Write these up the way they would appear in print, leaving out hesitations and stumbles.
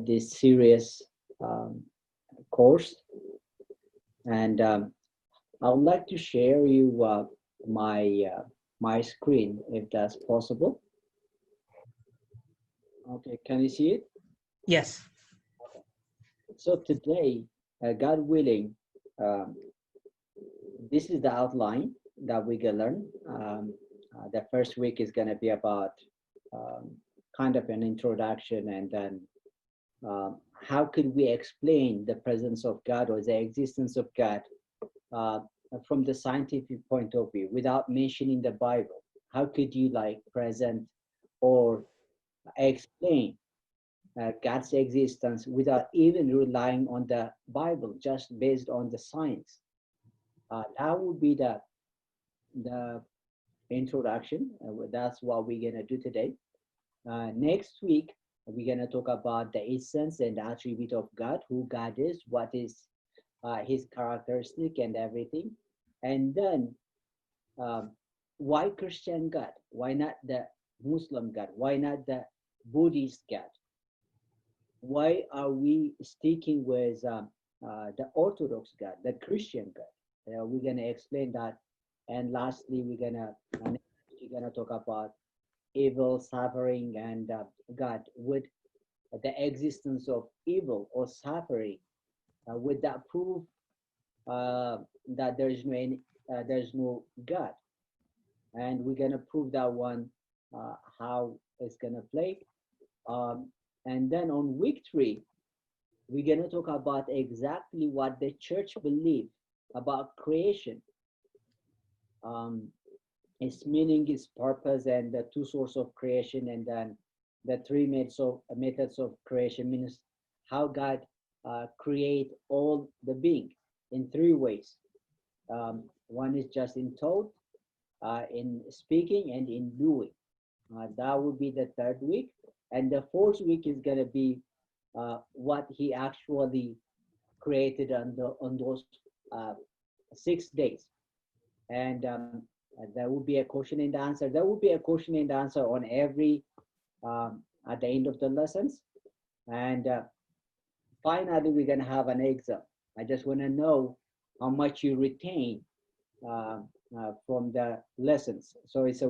this serious course, and I would like to share you my screen if that's possible. Okay, can you see it? Yes. So today, God willing, this is the outline that we're gonna learn. The first week is gonna be about kind of an introduction, and then how could we explain the presence of God or the existence of God uh, from the scientific point of view without mentioning the Bible? How could you like present or explain God's existence without even relying on the Bible, just based on the science? That would be the introduction. That's what we're gonna do today. Next week, we're gonna talk about the essence and attribute of God, who God is, what is his characteristic and everything. And then why Christian God? Why not the Muslim God? Why not the Buddhist God? Why are we sticking with the Orthodox God, the Christian God? We're gonna explain that. And lastly, we're gonna talk about evil, suffering, and God. Would the existence of evil or suffering would that prove that there's no God? And we're gonna prove that one, how it's gonna play. And then on week 3, we're gonna talk about exactly what the church believes about creation, its meaning, its purpose, and the 2 sources of creation, and then the 3 methods of creation, means how God create all the being in 3 ways. One is just in thought, in speaking, and in doing. That would be the 3rd week. And the 4th week is going to be what he actually created on those 6 days. And there will be a question and answer. There will be a question and answer on every at the end of the lessons. And finally, we're going to have an exam. I just want to know how much you retain from the lessons. So it's a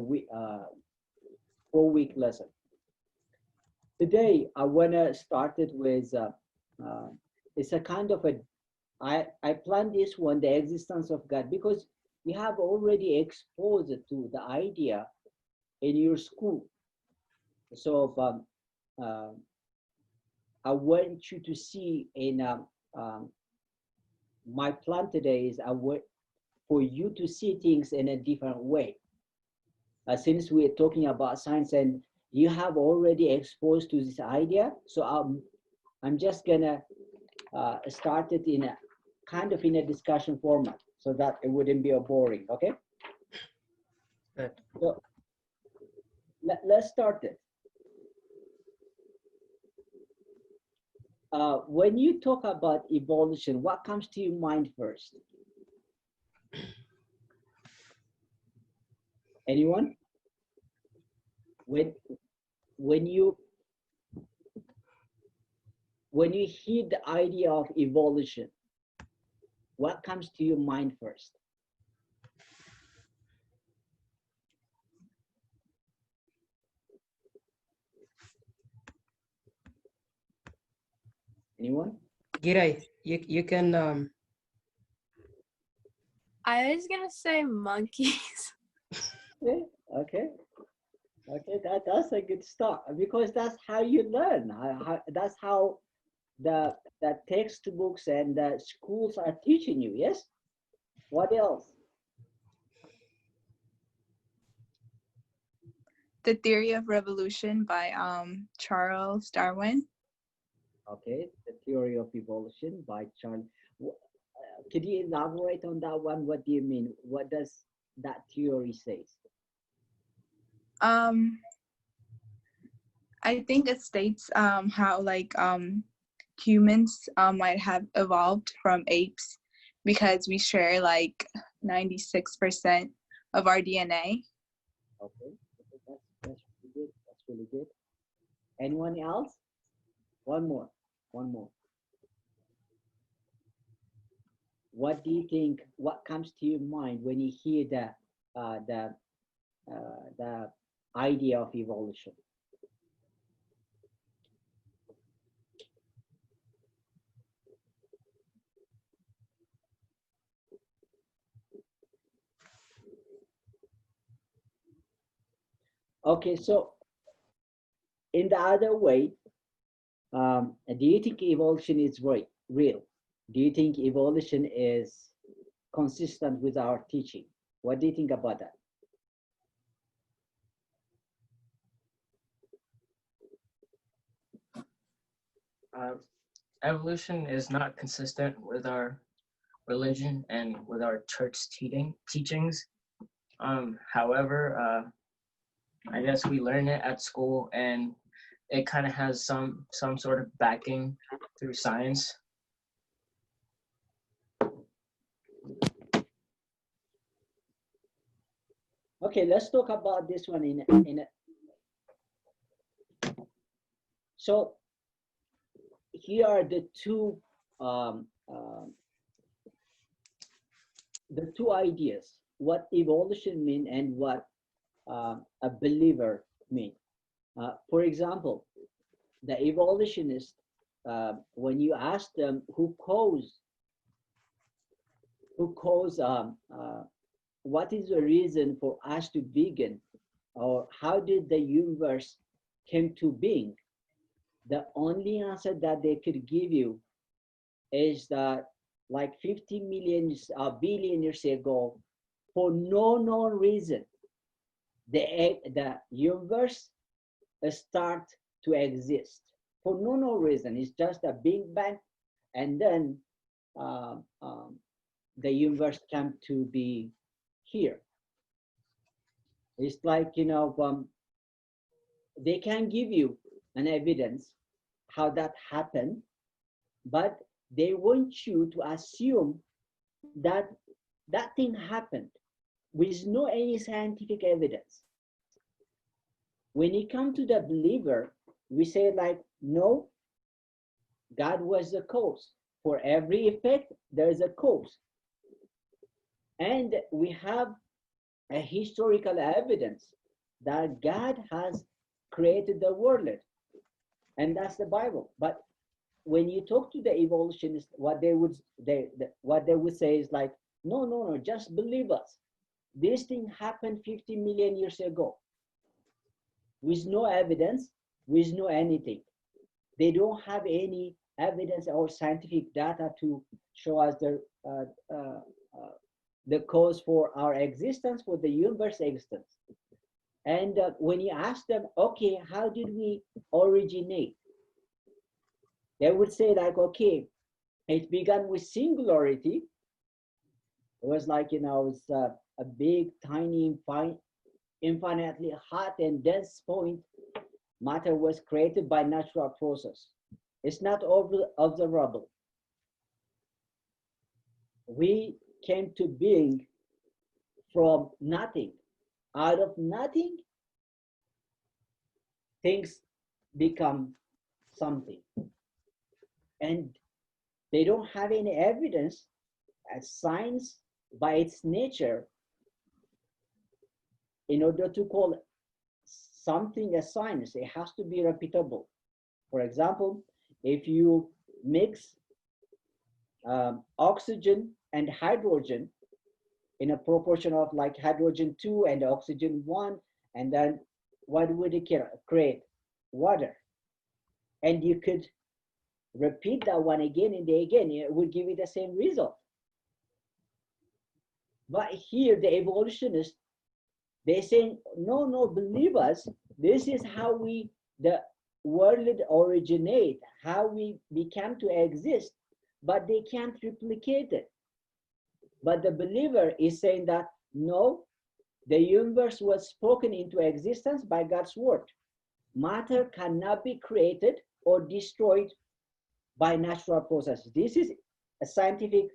4-week lesson. Today, I want to start it with, it's a kind of I planned this one, the existence of God, because you have already exposed to the idea in your school. So I want you to see in my plan today is for you to see things in a different way. Since we're talking about science and you have already exposed to this idea, so I'm just gonna start it in a kind of in a discussion format, so that it wouldn't be a boring. Okay. Good. So let's start it. When you talk about evolution, what comes to your mind first? Anyone? When you hear the idea of evolution, what comes to your mind first? Anyone? Giray, you can I was gonna say monkeys. Okay. That's a good start, because that's how you learn. That's how the textbooks and the schools are teaching you. Yes. What else? The Theory of Revolution by Charles Darwin. Okay, the theory of evolution by Charles. Could you elaborate on that one? What do you mean? What does that theory say? I think it states how like humans might have evolved from apes because we share like 96% of our DNA. Okay, that's really good. That's really good. Anyone else? One more. One more. What do you think? What comes to your mind when you hear the idea of evolution? Okay, so in the other way, do you think evolution is real? Do you think evolution is consistent with our teaching? What do you think about that? Evolution is not consistent with our religion and with our church teachings. However, I guess we learn it at school, and it kind of has some sort of backing through science. Okay, let's talk about this one So here are the two ideas: what evolution mean and what a believer mean. For example, the evolutionists, when you ask them who caused what is the reason for us to begin, or how did the universe came to being, the only answer that they could give you is that like 50 million billion years ago, for no known reason, the universe start to exist for no known reason. It's just a big bang, and then the universe came to be here. It's like, they can give you an evidence how that happened, but they want you to assume that that thing happened with no any scientific evidence. When it comes to the believer, we say like, no, God was the cause. For every effect, there is a cause. And we have a historical evidence that God has created the world, and that's the Bible. But when you talk to the evolutionists, what they would say is like, no, just believe us. This thing happened 50 million years ago, with no evidence, with no anything. They don't have any evidence or scientific data to show us the cause for our existence, for the universe existence. And when you ask them, okay, how did we originate? They would say like, okay, it began with singularity. It was like, it's a big, tiny, infinitely hot and dense point. Matter was created by natural process. It's not observable. We came to being from nothing. Out of nothing, things become something. And they don't have any evidence, as science by its nature, in order to call something a science, it has to be repeatable. For example, if you mix oxygen and hydrogen in a proportion of like hydrogen 2 and oxygen 1, and then what would it create? Water. And you could repeat that one again and again, it would give you the same result. But here the evolutionists, they say, no, believe us, this is how the world originate, how we became to exist, but they can't replicate it. But the believer is saying that, no, the universe was spoken into existence by God's word. Matter cannot be created or destroyed by natural processes. This is a scientific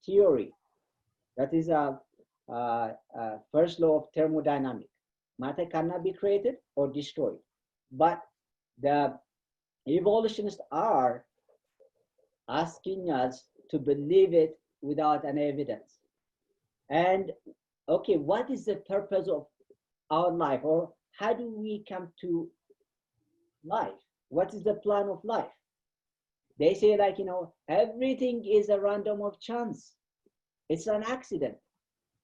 theory. That is a first law of thermodynamics. Matter cannot be created or destroyed. But the Evolutionists are asking us to believe it without an evidence. And okay, what is the purpose of our life, or how do we come to life? What is the plan of life? They say, like, everything is a random of chance. It's an accident.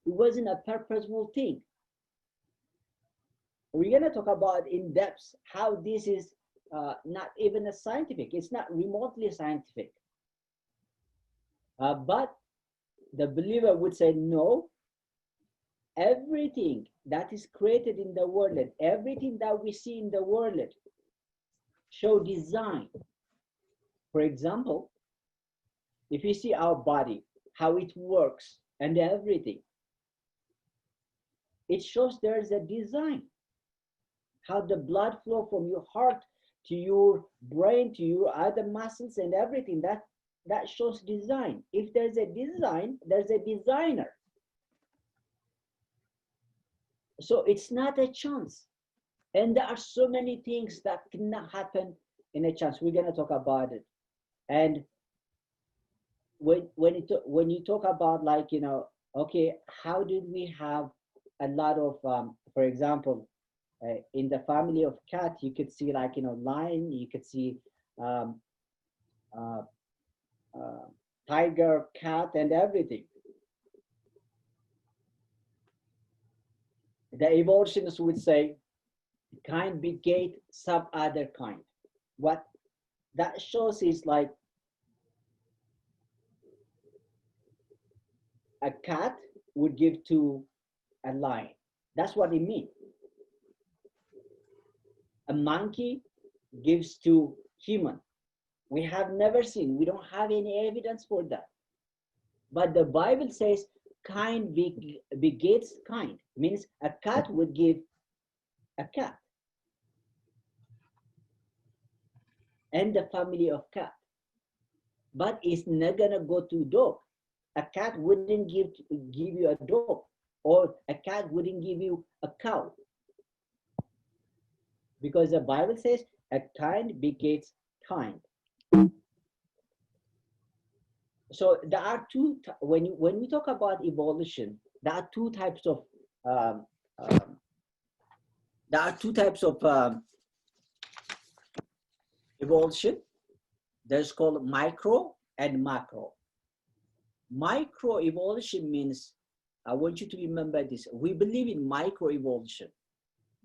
It wasn't a purposeful thing. We're going to talk about in depth how this is not even a scientific. It's not remotely scientific. But the believer would say, no, everything that is created in the world, everything that we see in the world, show design. For example, if you see our body, how it works and everything, it shows there's a design. How the blood flow from your heart to your brain, to your other muscles and everything, that shows design. If there's a design, there's a designer. So it's not a chance. And there are so many things that cannot happen in a chance. We're going to talk about it. And when you talk about, like, okay, how did we have a lot of, for example, in the family of cat, you could see, like, lion, you could see tiger, cat, and everything. The evolutionists would say kind beget some other kind. What that shows is, like, a cat would give to a lion. That's what it means. A monkey gives to human. We have never seen, we don't have any evidence for that. But the Bible says kind begets kind. Means a cat would give a cat. And the family of cat. But it's not gonna go to dog. A cat wouldn't give you a dog, or a cat wouldn't give you a cow. Because the Bible says a kind begets kind. So there are two, when we talk about evolution, there are two types of evolution. There's called micro and macro. Micro evolution means, I want you to remember this, we believe in micro evolution.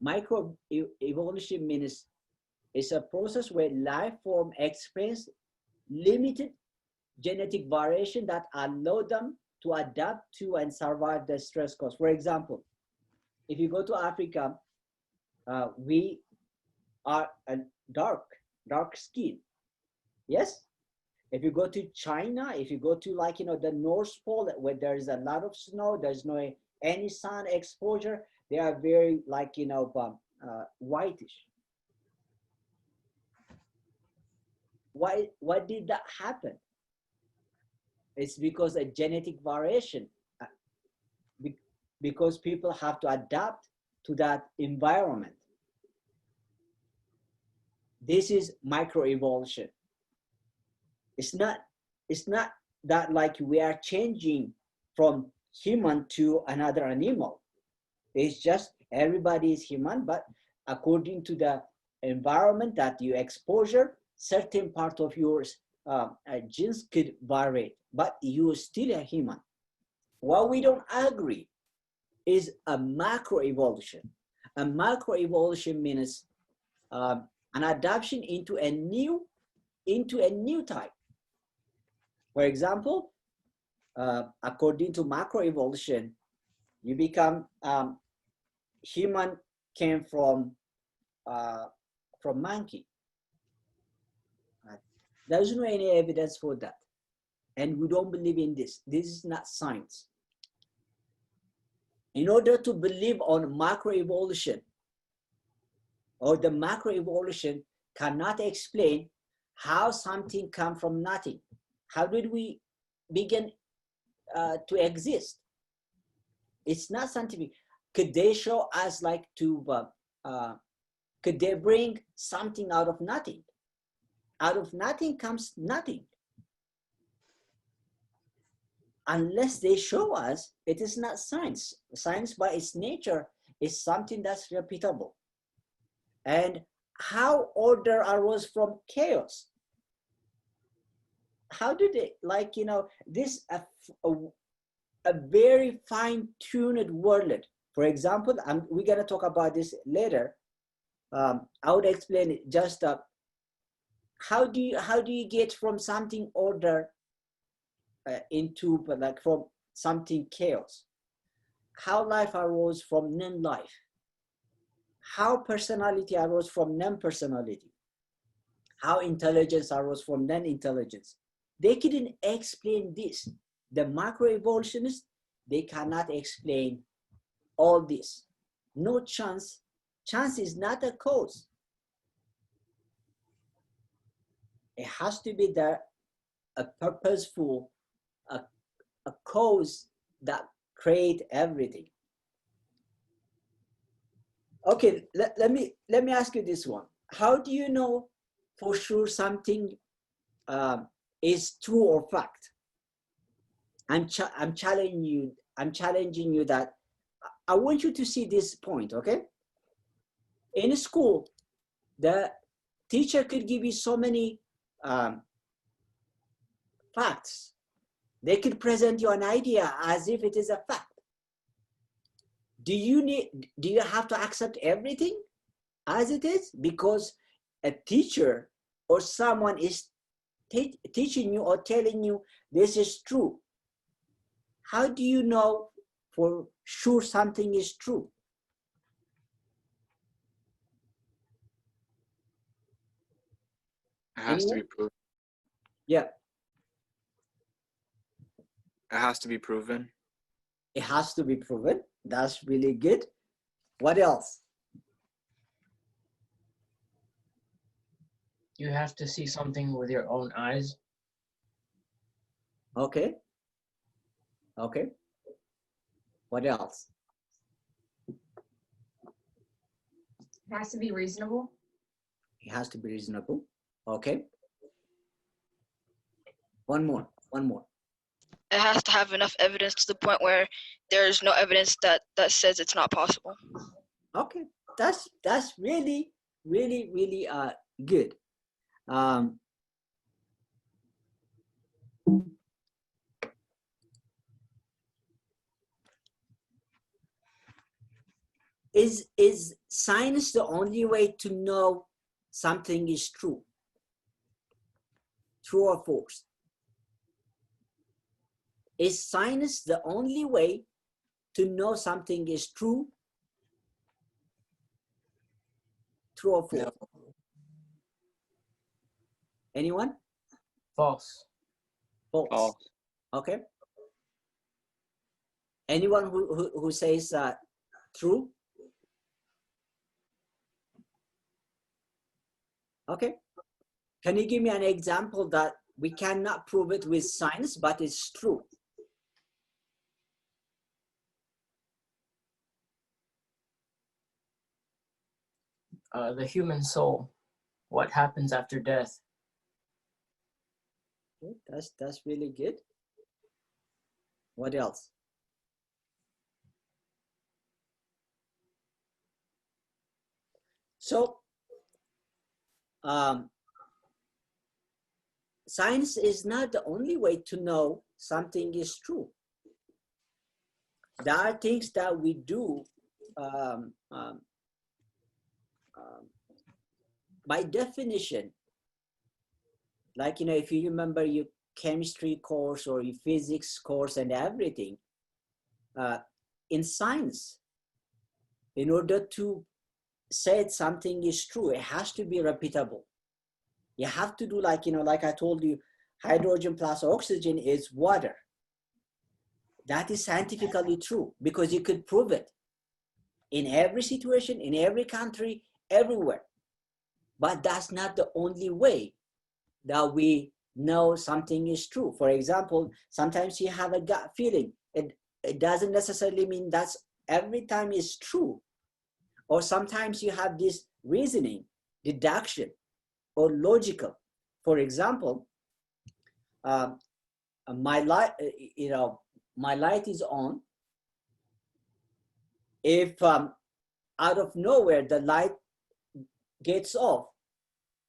Micro evolution means it's a process where life form experience limited genetic variation that allow them to adapt to and survive the stress course. For example, if you go to Africa, we are a dark skin. Yes. If you go to China, if you go to, like, the North Pole, where there is a lot of snow, there's no any sun exposure, they are very, like, whitish. Why did that happen? It's because of genetic variation, because people have to adapt to that environment. This is microevolution. It's not that, like, we are changing from human to another animal. It's just everybody is human, but according to the environment that you exposure, certain part of your genes could vary, but you're still a human. What we don't agree is a macroevolution. A macroevolution means an adaptation into a new type. For example, according to macroevolution, you become human came from monkey. There is no any evidence for that, and we don't believe in this. This is not science. In order to believe on macroevolution, or the macroevolution cannot explain how something come from nothing. How did we begin to exist? It's not scientific. Could they show us, like, could they bring something out of nothing? Out of nothing comes nothing. Unless they show us, it is not science. Science by its nature is something that's repeatable. And how order arose from chaos? How did it, like, this a very fine-tuned world. For example, we're gonna talk about this later. I would explain it just how do you get from something order into like from something chaos? How life arose from non-life? How personality arose from non-personality? How intelligence arose from non-intelligence? They couldn't explain this. The macroevolutionists, they cannot explain all this. No chance. Chance is not a cause. It has to be there, a purposeful, a cause that create everything. Okay, let me ask you this one. How do you know for sure something is true or fact? I'm challenging you. I'm challenging you that I want you to see this point. Okay. In school, the teacher could give you so many facts. They could present you an idea as if it is a fact. Do you have to accept everything as it is? Because a teacher or someone is teaching you or telling you this is true. How do you know for sure something is true? It has to be proven. Yeah. It has to be proven. It has to be proven. That's really good. What else? You have to see something with your own eyes. Okay. Okay. What else? It has to be reasonable. It has to be reasonable. Okay. One more. It has to have enough evidence to the point where there's no evidence that says it's not possible. Okay. That's really good. Is science the only way to know something is true? True or false? Is science the only way to know something is true? True or false? No. Anyone? False. False. False. Okay. Anyone who says true? Okay. Can you give me an example that we cannot prove it with science, but it's true? The human soul. What happens after death? Okay, that's really good. What else? So, science is not the only way to know something is true. There are things that we do by definition. Like, if you remember your chemistry course or your physics course and everything, in science, in order to say something is true, it has to be repeatable. You have to do like I told you, hydrogen plus oxygen is water. That is scientifically true because you could prove it in every situation, in every country, everywhere. But that's not the only way that we know something is true. For example, sometimes you have a gut feeling. It doesn't necessarily mean that's every time is true. Or sometimes you have this reasoning, deduction, or logical. For example, my light, my light is on. If out of nowhere the light gets off,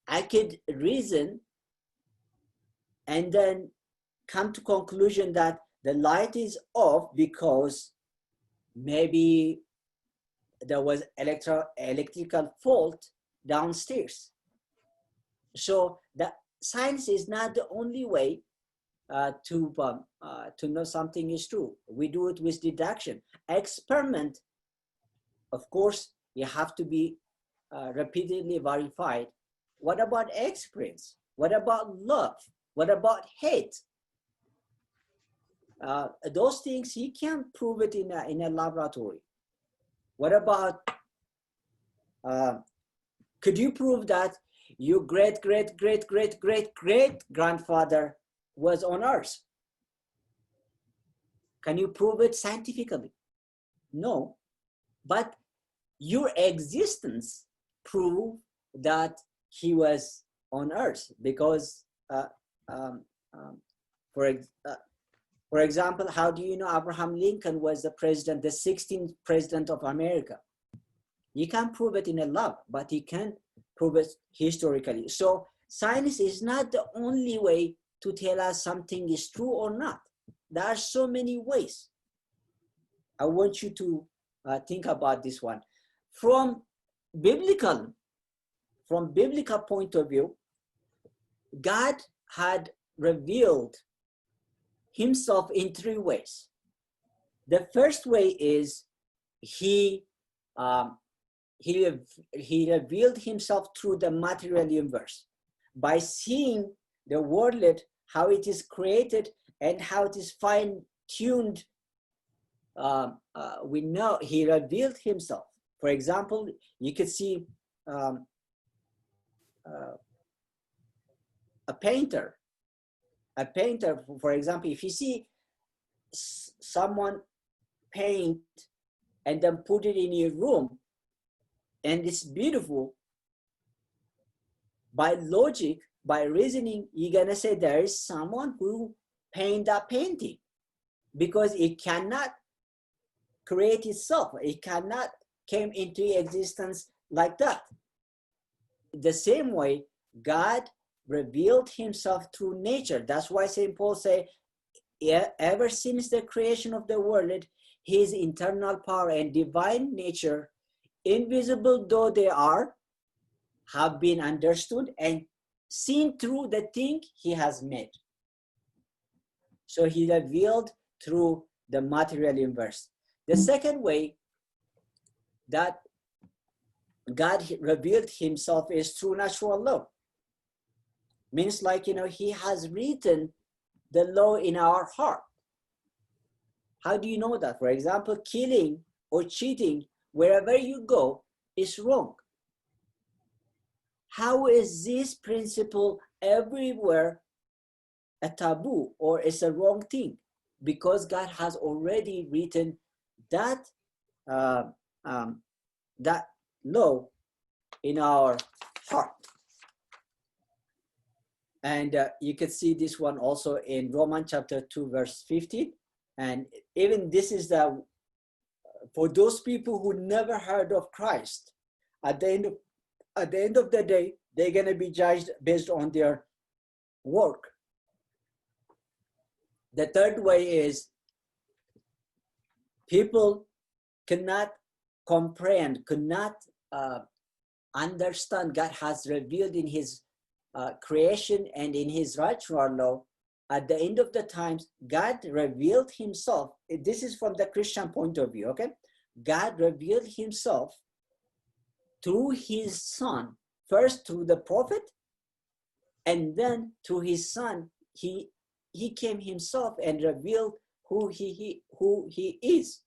I could reason and then come to conclusion that the light is off because maybe there was electrical fault downstairs. So that science is not the only way to know something is true. We do it with deduction. Experiment, of course, you have to be repeatedly verified. What about experience? What about love? What about hate? Those things you can't prove it in a laboratory. What about, could you prove that your great grandfather was on Earth? Can you prove it scientifically? No, but your existence prove that he was on Earth because, for example, how do you know Abraham Lincoln was the president, the 16th president of America? You can't prove it in a lab, but you can prove it historically. So science is not the only way to tell us something is true or not. There are so many ways. I want you to think about this one. From biblical point of view, God had revealed himself in three ways. The first way is he revealed himself through the material universe by seeing the world, how it is created and how it is fine-tuned. We know he revealed himself. For example, you could see a painter, for example, if you see someone paint and then put it in your room and it's beautiful, by logic, by reasoning, you're gonna say there is someone who painted that painting because it cannot create itself. It cannot came into existence like that. The same way, God revealed himself through nature. That's why St. Paul say, ever since the creation of the world, his internal power and divine nature, invisible though they are, have been understood and seen through the thing he has made. So he revealed through the material universe. The second way that God revealed himself is through natural law. Means like, he has written the law in our heart. How do you know that? For example, killing or cheating, wherever you go, is wrong. How is this principle everywhere a taboo or is a wrong thing? Because God has already written that that law in our heart. And you can see this one also in Romans chapter 2, verse 15. And even this is for those people who never heard of Christ, at the end of the day, they're going to be judged based on their work. The third way is people cannot comprehend, cannot understand God has revealed in his creation and in his natural law. At the end of the times, God revealed himself. This is from the Christian point of view, okay? God revealed himself through his son, first through the prophet, and then through his son, he came himself and revealed who he is.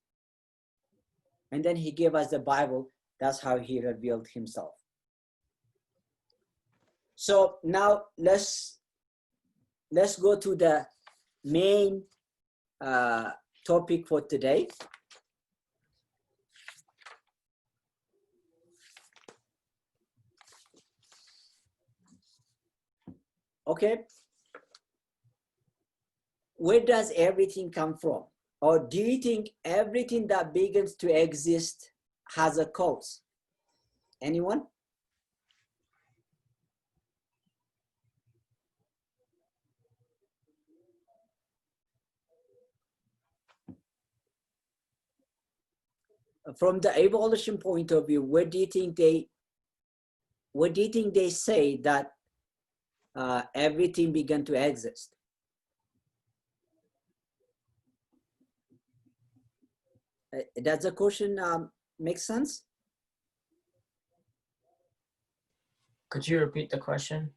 And then he gave us the Bible. That's how he revealed himself. So now let's go to the main topic for today. Okay. Where does everything come from? Or do you think everything that begins to exist has a cause? Anyone? From the evolution point of view, where do you think they say that everything began to exist? Does the question make sense? Could you repeat the question?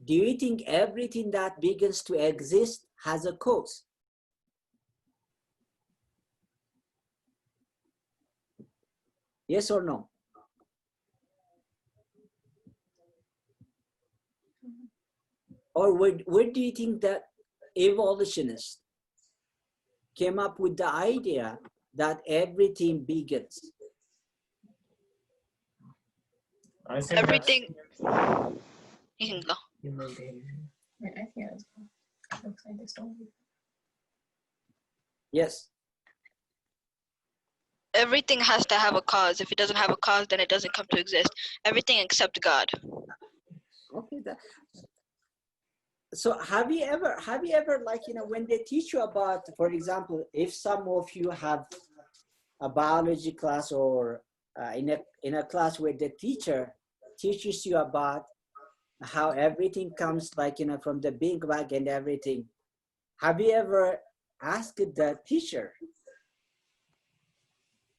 Do you think everything that begins to exist has a cause? Yes or no? Or where do you think that evolutionists came up with the idea that everything begins? I think Everything. You can go. human behavior. I think it's looks like this don't. Yes. Everything has to have a cause. If it doesn't have a cause, then it doesn't come to exist. Everything except God. Okay. So have you ever like, you know, when they teach you about, for example, if some of you have a biology class or in a class where the teacher teaches you about how everything comes, like, you know, from the Big Bang and everything, have you ever asked the teacher,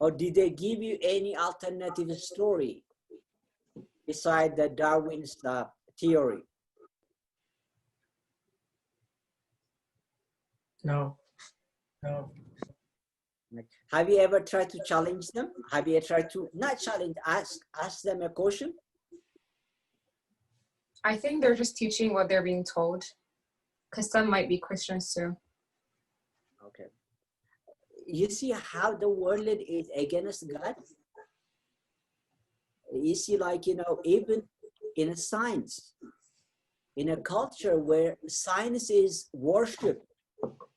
or did they give you any alternative story beside the Darwin's theory? No. Have you ever tried to challenge them? Have you tried to not challenge, ask them a question? I think they're just teaching what they're being told, because some might be Christians too. Okay. You see how the world is against God? You see, like, you know, even in a science, in a culture where science is worshipped,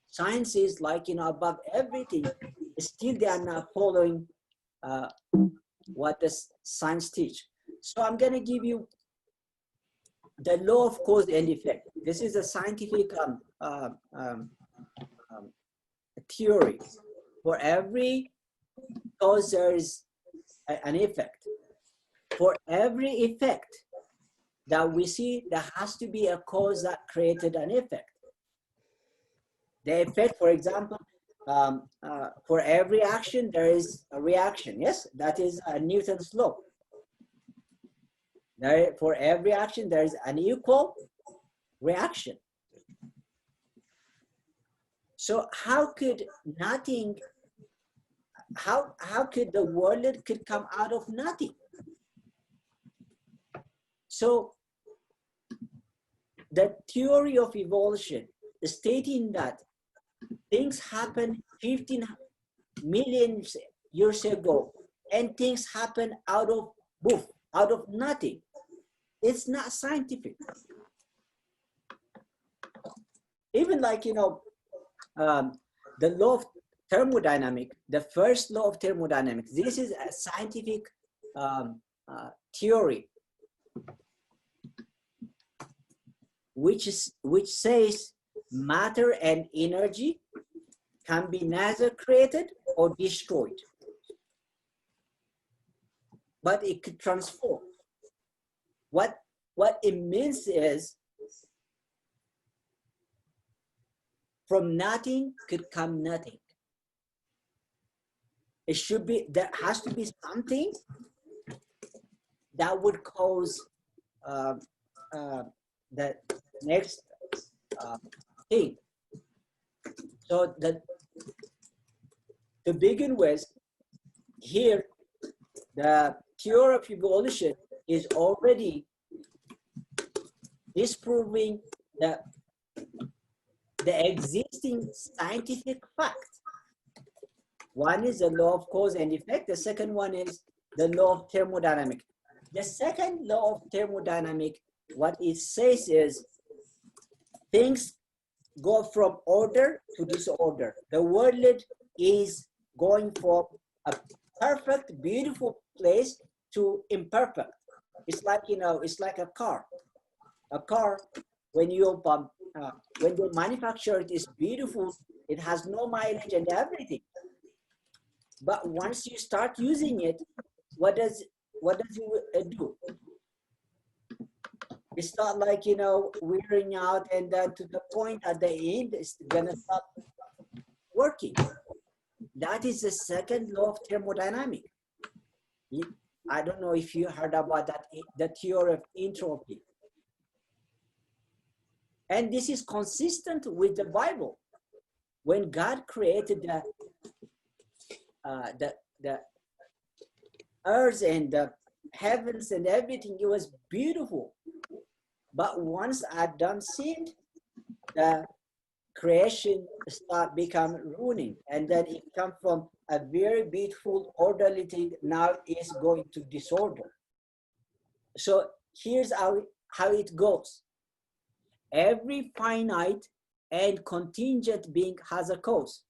science is, like, you know, above everything, still they are not following what the science teach. So I'm going to give you the law of cause and effect. This is a scientific theory. For every cause, there is an effect. For every effect that we see, there has to be a cause that created an effect. The effect, for example, for every action, there is a reaction. Yes, that is Newton's law. For every action, there is an equal reaction. So how could nothing, how could the world could come out of nothing? So the theory of evolution is stating that things happen 15 million years ago, and things happen out of nothing. It's not scientific. Even, like, you know, the law of thermodynamics, the first law of thermodynamics, this is a scientific theory which says matter and energy can be neither created or destroyed, but it could transform. What it means is, from nothing could come nothing. It should be, there has to be something that would cause the next thing. So to begin with, here, the theory of evolution is already disproving the existing scientific fact. One is the law of cause and effect. The second one is the law of thermodynamics. The second law of thermodynamics what it says is things go from order to disorder. The world is going from a perfect, beautiful place to imperfect. It's like, you know, it's like a car. A car, when when they manufacture it, is beautiful. It has no mileage and everything. But once you start using it, what does it do? It's not like, you know, wearing out and then to the point at the end, it's gonna stop working. That is the second law of thermodynamics. I don't know if you heard about that, the theory of entropy. And this is consistent with the Bible. When God created the earth and the heavens and everything, it was beautiful. But once Adam sinned, the creation start become ruining, and then it come from a very beautiful, orderly thing. Now is going to disorder. So here's how it goes. Every finite and contingent being has a cause.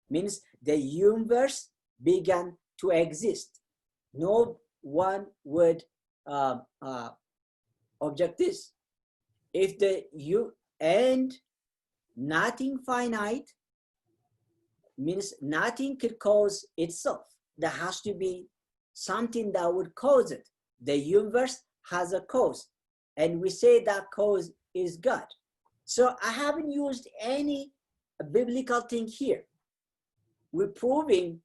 Means the universe began to exist. No one would object this. If and nothing finite means nothing could cause itself. There has to be something that would cause it. The universe has a cause, and we say that cause is God. So I haven't used any biblical thing here. We're proving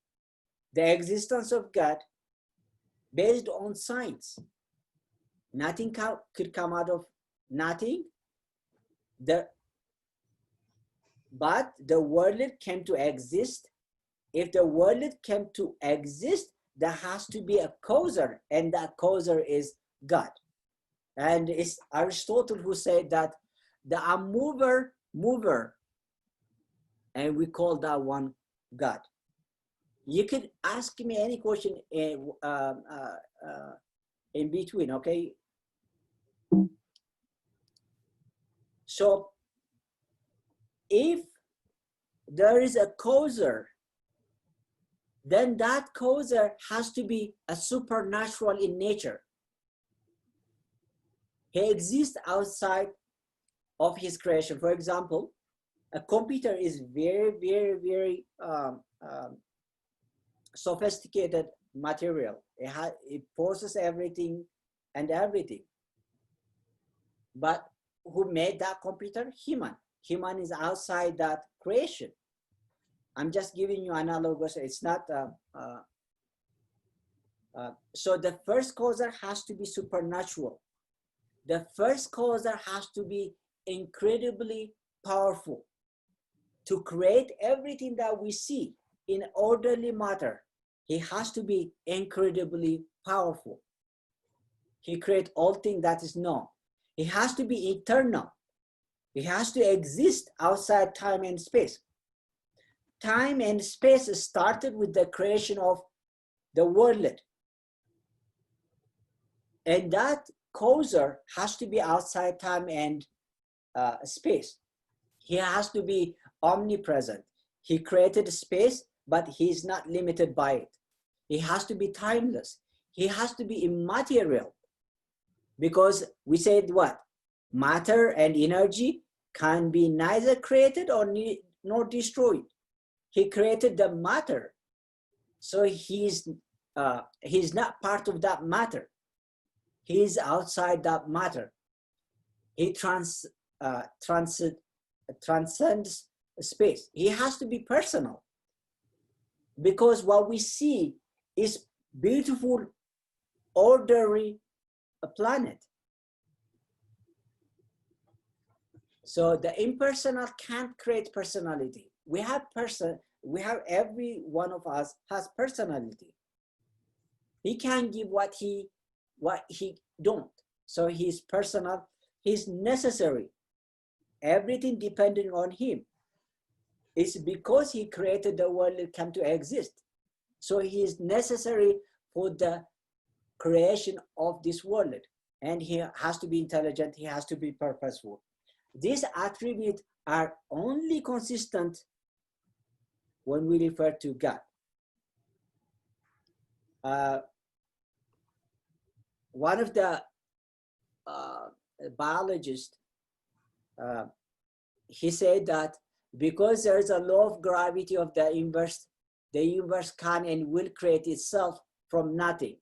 the existence of God based on science. Nothing could come out of nothing. But the world came to exist. If the world came to exist, there has to be a causer, and that causer is God. And it's Aristotle who said that the mover, and we call that one God. You could ask me any question in between, okay? So if there is a causer, then that causer has to be a supernatural in nature. He exists outside of his creation. For example, a computer is very, very, very sophisticated material. It processes everything and everything. But who made that computer? Human. Human is outside that creation. I'm just giving you analogous. It's not. So the first causer has to be supernatural. The first causer has to be incredibly powerful to create everything that we see in orderly matter. He has to be incredibly powerful. He creates all things that is known. He has to be eternal. He has to exist outside time and space. Time and space started with the creation of the world. And that causer has to be outside time and space. He has to be omnipresent. He created space, but he's not limited by it. He has to be timeless. He has to be immaterial. Because we said what? Matter and energy can be neither created nor destroyed. He created the matter. So he's not part of that matter. He's outside that matter. He transcends space. He has to be personal. Because what we see is beautiful, orderly planet. So the impersonal can't create personality. We have every one of us has personality. He can give what he don't. So he's personal, he's necessary. Everything depending on him. It's because he created the world it came to exist. So he is necessary for the creation of this world. and he has to be intelligent, he has to be purposeful. These attributes are only consistent when we refer to God. One of the biologists, he said that because there is a law of gravity of the universe can and will create itself from nothing.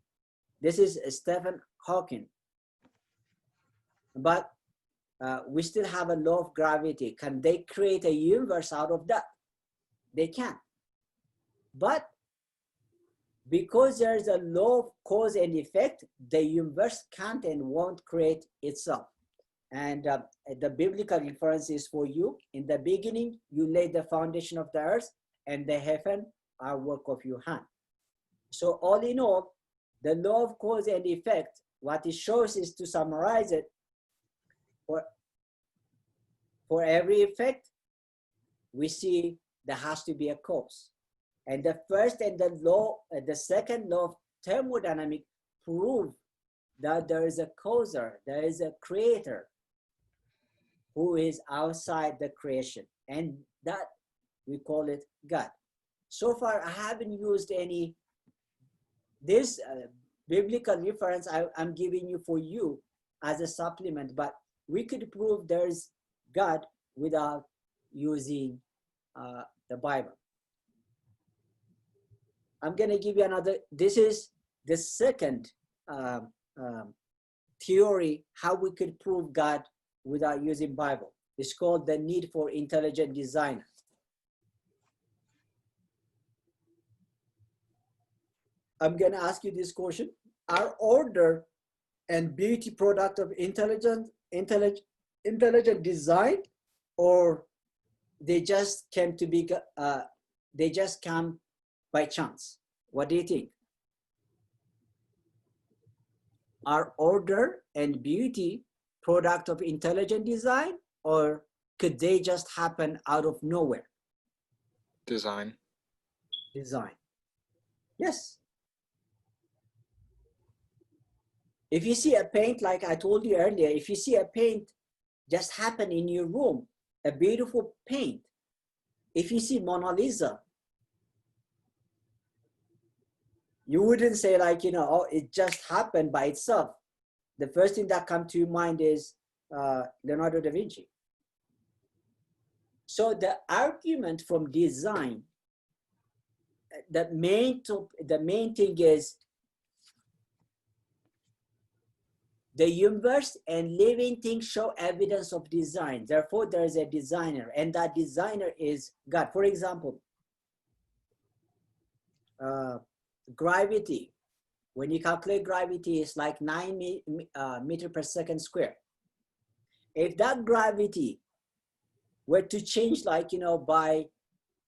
This is Stephen Hawking. But we still have a law of gravity. Can they create a universe out of that? They can. But because there is a law of cause and effect, the universe can't and won't create itself. And the biblical reference is for you. In the beginning, you laid the foundation of the earth, and the heaven are work of your hand. So all in all, the law of cause and effect, what it shows is, to summarize it, for every effect, we see there has to be a cause. And the first and the second law of thermodynamics prove that there is a causer, there is a creator who is outside the creation, and that we call it God. So far, I haven't used any, this biblical reference I'm giving you for you as a supplement, but we could prove there's God without using the Bible. I'm going to give you another. This is the second theory how we could prove God without using Bible. It's called the need for intelligent designer. I'm going to ask you this question. Are order and beauty product of intelligent design, or they just came to be, they just come by chance? What do you think? Are order and beauty product of intelligent design, or could they just happen out of nowhere? Design. Design. Yes. If you see a paint, like I told you earlier, if you see a paint just happen in your room, a beautiful paint, if you see Mona Lisa, you wouldn't say like, you know, oh, it just happened by itself. The first thing that comes to your mind is Leonardo da Vinci. So the argument from design, the main thing is the universe and living things show evidence of design. Therefore, there is a designer, and that designer is God. For example, gravity. When you calculate gravity, it's like 9 meters per second square. If that gravity were to change, like, you know, by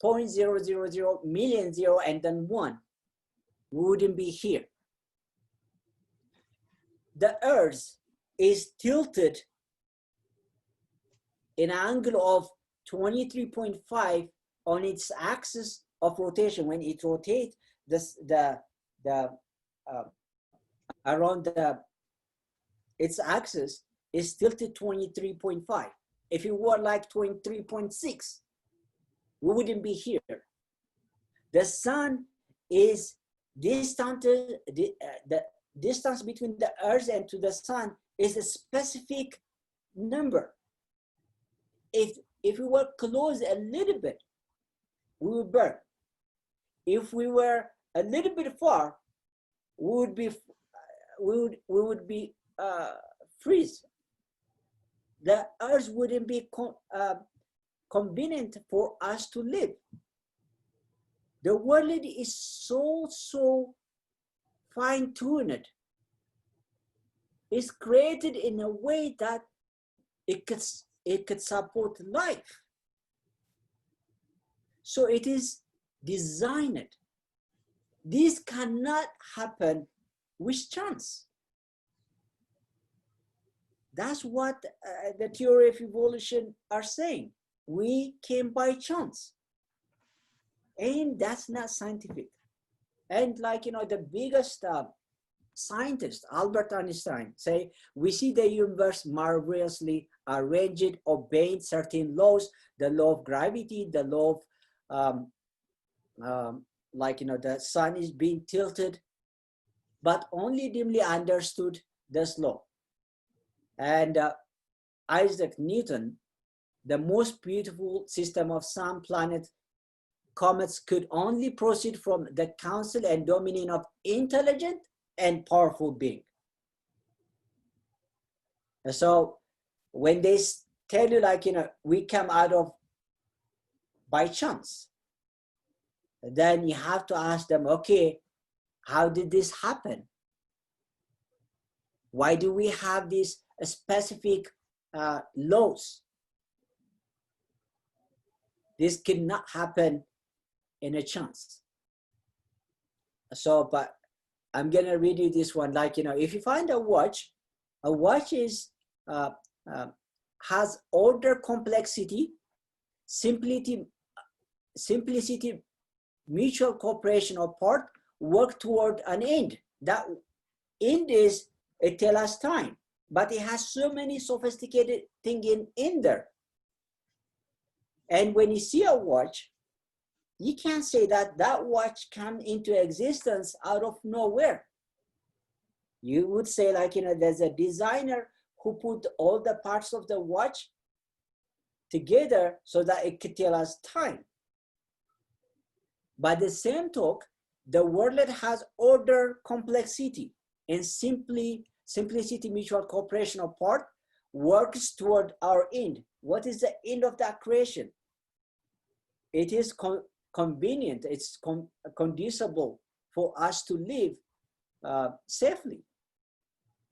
0.000 million zero and then 1, we wouldn't be here. The Earth is tilted in an angle of 23.5 on its axis of rotation. When it rotates, around its axis is tilted 23.5. If it were like 23.6, we wouldn't be here. The sun is distant. The distance between the Earth and to the sun is a specific number. If we were close a little bit, we would burn. If we were a little bit far, we would be freeze. The Earth wouldn't be convenient for us to live. The world is so fine-tuned. It's created in a way that it could support life. So it is designed. This cannot happen with chance. That's what the theory of evolution are saying. We came by chance. And that's not scientific. And like, you know, the biggest scientist, Albert Einstein, say, we see the universe marvelously arranged, obeying certain laws, the law of gravity, the law of, the sun is being tilted, but only dimly understood this law. And Isaac Newton, the most beautiful system of sun, planet, comets could only proceed from the counsel and dominion of intelligent and powerful being. And so when they tell you we come out of by chance, then you have to ask them, okay, how did this happen? Why do we have these specific laws? This cannot happen in a chance. So, but I'm gonna read you this one. If you find a watch is has order, complexity, simplicity, mutual cooperation or part, work toward an end. That end is, it tells us time, but it has so many sophisticated things in there. And when you see a watch, you can't say that watch came into existence out of nowhere. You would say there's a designer who put all the parts of the watch together so that it could tell us time. By the same talk, the world has order, complexity, and simplicity, mutual cooperation of part, works toward our end. What is the end of that creation? It is convenient, it's conducible for us to live safely.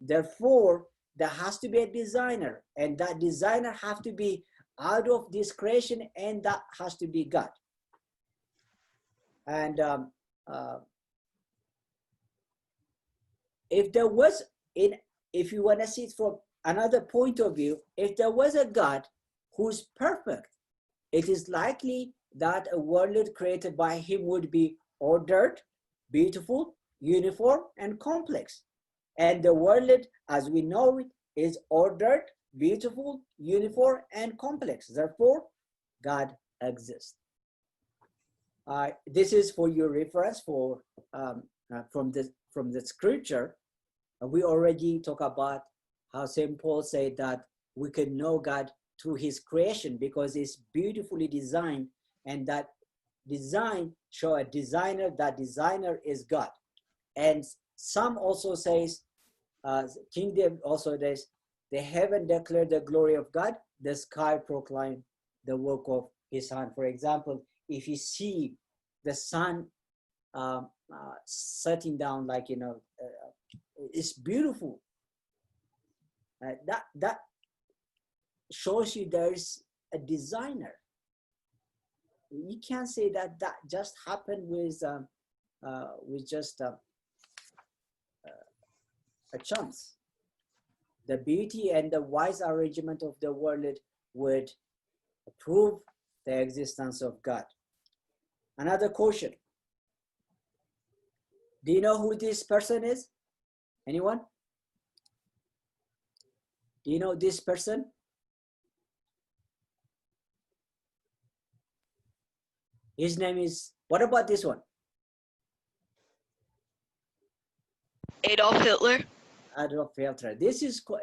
Therefore, there has to be a designer, and that designer has to be out of this creation, and that has to be God. And if you want to see it from another point of view, if there was a God who's perfect, it is likely that a world created by him would be ordered, beautiful, uniform, and complex. And the world, as we know it, is ordered, beautiful, uniform, and complex. Therefore, God exists. This is for your reference from the scripture. We already talked about how St. Paul said that we can know God through his creation because it's beautifully designed, and that design show a designer. That designer is God. And some also says, King David also says, the heaven declared the glory of God, the sky proclaimed the work of his hand. For example, if you see the sun setting down, it's beautiful. That shows you there's a designer. You can't say that just happened with just a chance. The beauty and the wise arrangement of the world would prove the existence of God. Another question. Do you know who this person is? Anyone? Do you know this person? His name is, what about this one? Adolf Hitler. Adolf Hitler.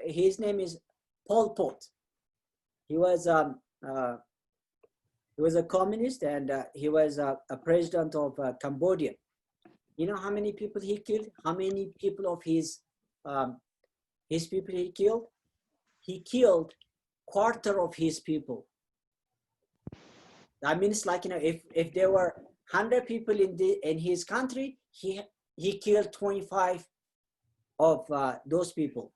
His name is Pol Pot. He was a communist, and he was a president of Cambodia. You know how many people he killed? How many people of his people he killed? He killed quarter of his people. That means if there were 100 people in his country, he killed 25 of those people.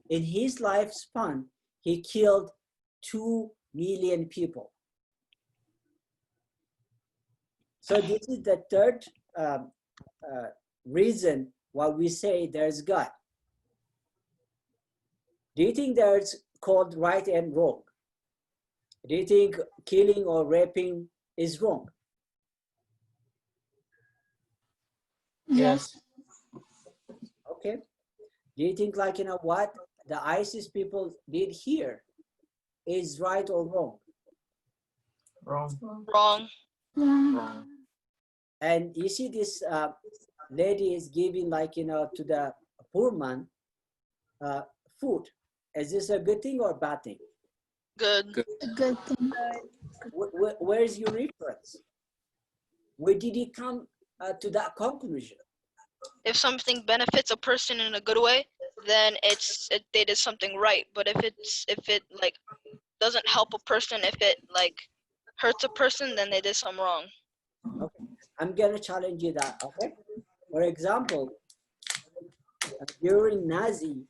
In his lifespan, he killed 2 million people. So this is the third reason why we say there's God. Do you think there's called right and wrong? Do you think killing or raping is wrong? Yes. Okay. Do you think like, what the ISIS people did here is right or wrong? Wrong. Wrong. Wrong. And you see this lady is giving like, to the poor man food. Is this a good thing or a bad thing? Good. Good. Good thing. Where is your reference? Where did you come to that conclusion? If something benefits a person in a good way, then they did something right. But if it like doesn't help a person, if it like hurts a person, then they did something wrong. Okay. I'm gonna challenge you that, okay? For example, during Nazi,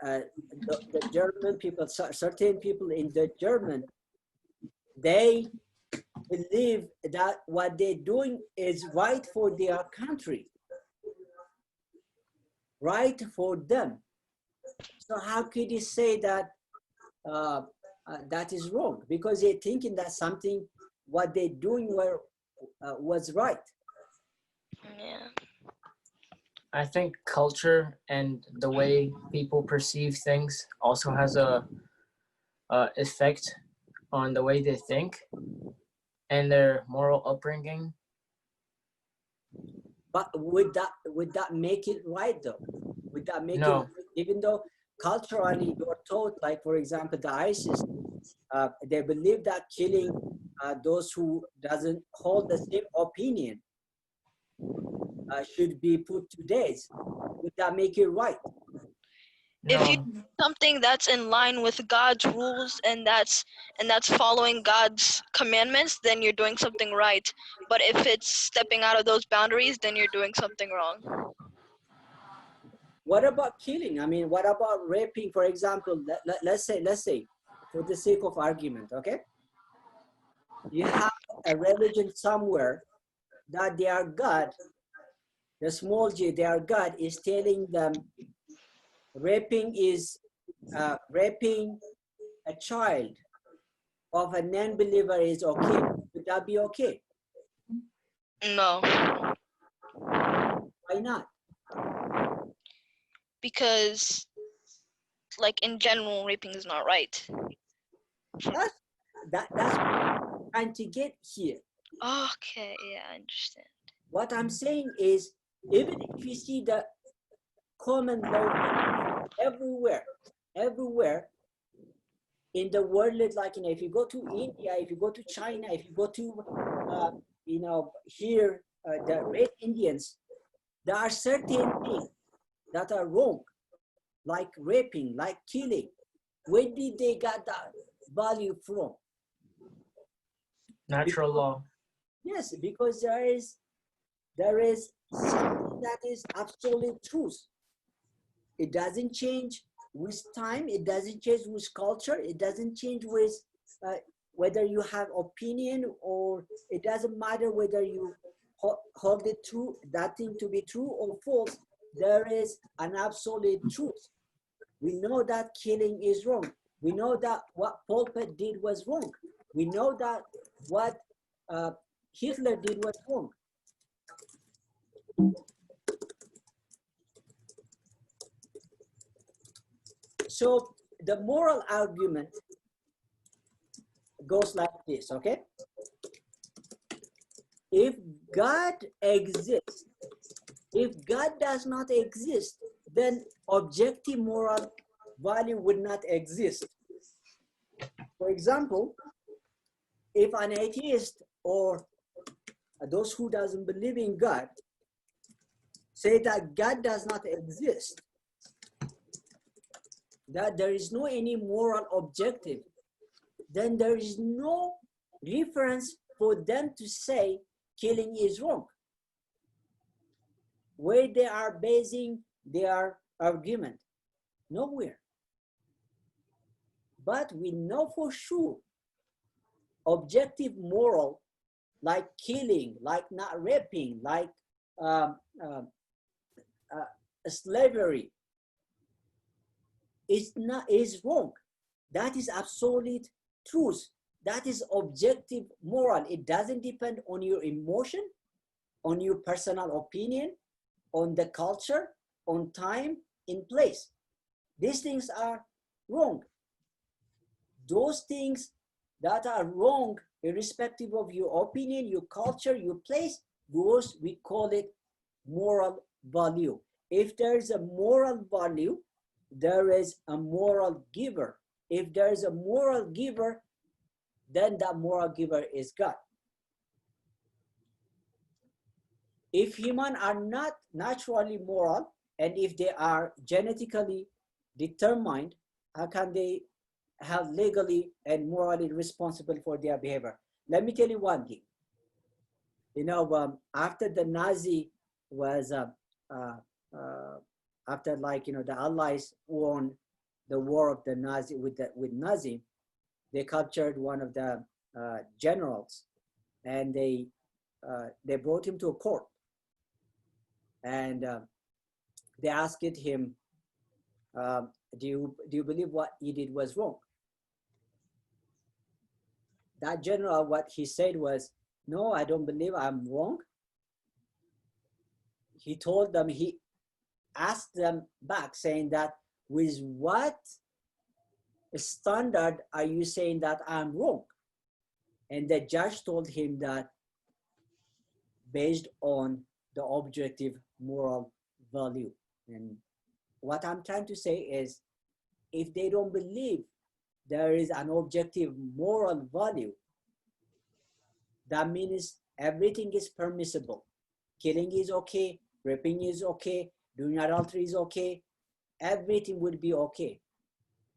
the German people, certain people in the German, they believe that what they're doing is right for their country, right for them. So how could you say that that is wrong? Because they're thinking that something, what they're doing was right. Yeah. I think culture and the way people perceive things also has a effect on the way they think and their moral upbringing. But would that make it right though? Would that make No. it, even though culturally you're taught, like for example, the ISIS, they believe that killing those who doesn't hold the same opinion should be put to death. Would that make it right? If you No. do something that's in line with God's rules and that's following God's commandments, then you're doing something right. But if it's stepping out of those boundaries, then you're doing something wrong. What about killing? I mean, what about raping? For example, let's say, for the sake of argument, okay? You have a religion somewhere that their God, the small g, their God is telling them raping a child of a non-believer is okay. Would that be okay? No, Why not? because like in general, raping is not right. That's what I'm trying to get here. Okay, yeah, I understand. What I'm saying is, even if you see the common law everywhere in the world, like if you go to India, if you go to China, if you go to here, the Red Indians, there are certain things that are wrong, like raping, like killing. Where did they get that value from? Natural law. Yes, because there is something that is absolute truth. It doesn't change with time. It doesn't change with culture. It doesn't change with whether you have opinion, or it doesn't matter whether you hold it true, that thing to be true or false. There is an absolute truth. We know that killing is wrong. We know that what Pol Pot did was wrong. We know that what Hitler did was wrong. So the moral argument goes like this, okay? If God exists, if God does not exist, then objective moral value would not exist. For example, if an atheist or those who doesn't believe in God say that God does not exist, that there is no any moral objective, then there is no reference for them to say killing is wrong. Where they are basing their argument? Nowhere. But we know for sure objective moral, like killing, like not raping, like slavery, is wrong. That is absolute truth. That is objective moral. It doesn't depend on your emotion, on your personal opinion, on the culture. on time, in place. These things are wrong. Those things that are wrong, irrespective of your opinion, your culture, your place, those we call it moral value. If there is a moral value, there is a moral giver. If there is a moral giver, then that moral giver is God. If humans are not naturally moral, and if they are genetically determined, how can they held legally and morally responsible for their behavior? Let me tell you one thing. You know, after the Nazi was, after like, you know, the Allies won the war of the Nazi with Nazi, they captured one of the generals, and they brought him to a court, and they asked him, do you believe what he did was wrong? That general, what he said was, no, I don't believe I'm wrong. He told them, he asked them back saying that, with what standard are you saying that I'm wrong? And the judge told him that based on the objective moral value. And what I'm trying to say is, if they don't believe there is an objective moral value, that means everything is permissible. Killing is okay, raping is okay, doing adultery is okay, everything would be okay.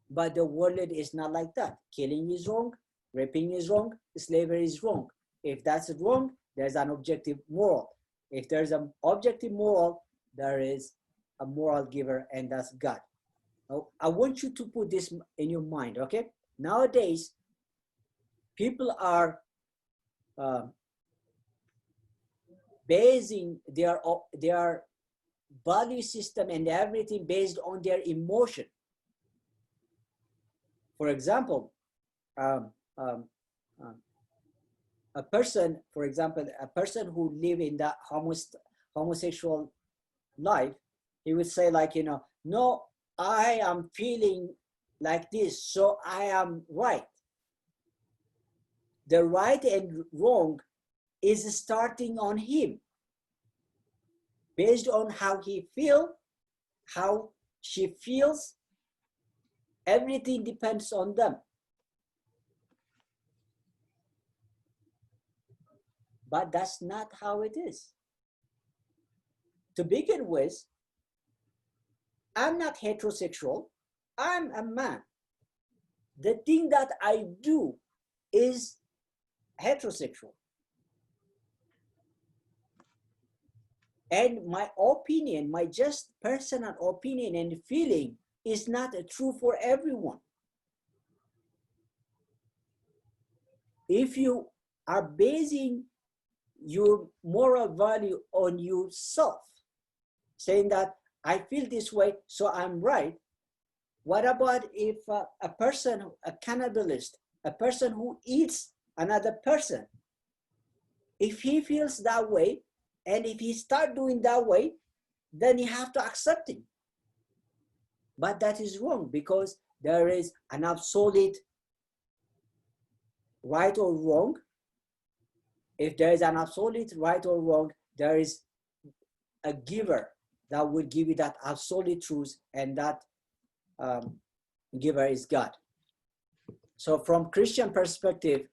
But the world is not like that. Killing is wrong, raping is wrong, slavery is wrong. If that's wrong, there's an objective moral. If there's an objective moral, there is a moral giver, and that's God. Now, I want you to put this in your mind, okay? Nowadays, people are basing their value system and everything based on their emotion. For example, a person, for example, a person who live in the homosexual life, he would say like, you know, no, I am feeling like this, so I am right. The right and wrong is starting on him. Based on how he feels, how she feels, everything depends on them. But that's not how it is. To begin with, I'm not heterosexual, I'm a man. The thing that I do is heterosexual. And my opinion, my just personal opinion and feeling is not true for everyone. If you are basing your moral value on yourself, saying that I feel this way, so I'm right. What about if a person, a cannibalist, a person who eats another person, if he feels that way, and if he start doing that way, then you have to accept it. But that is wrong, because there is an absolute right or wrong. If there is an absolute right or wrong, there is a giver that will give you that absolute truth, and that giver is God. So from Christian perspective,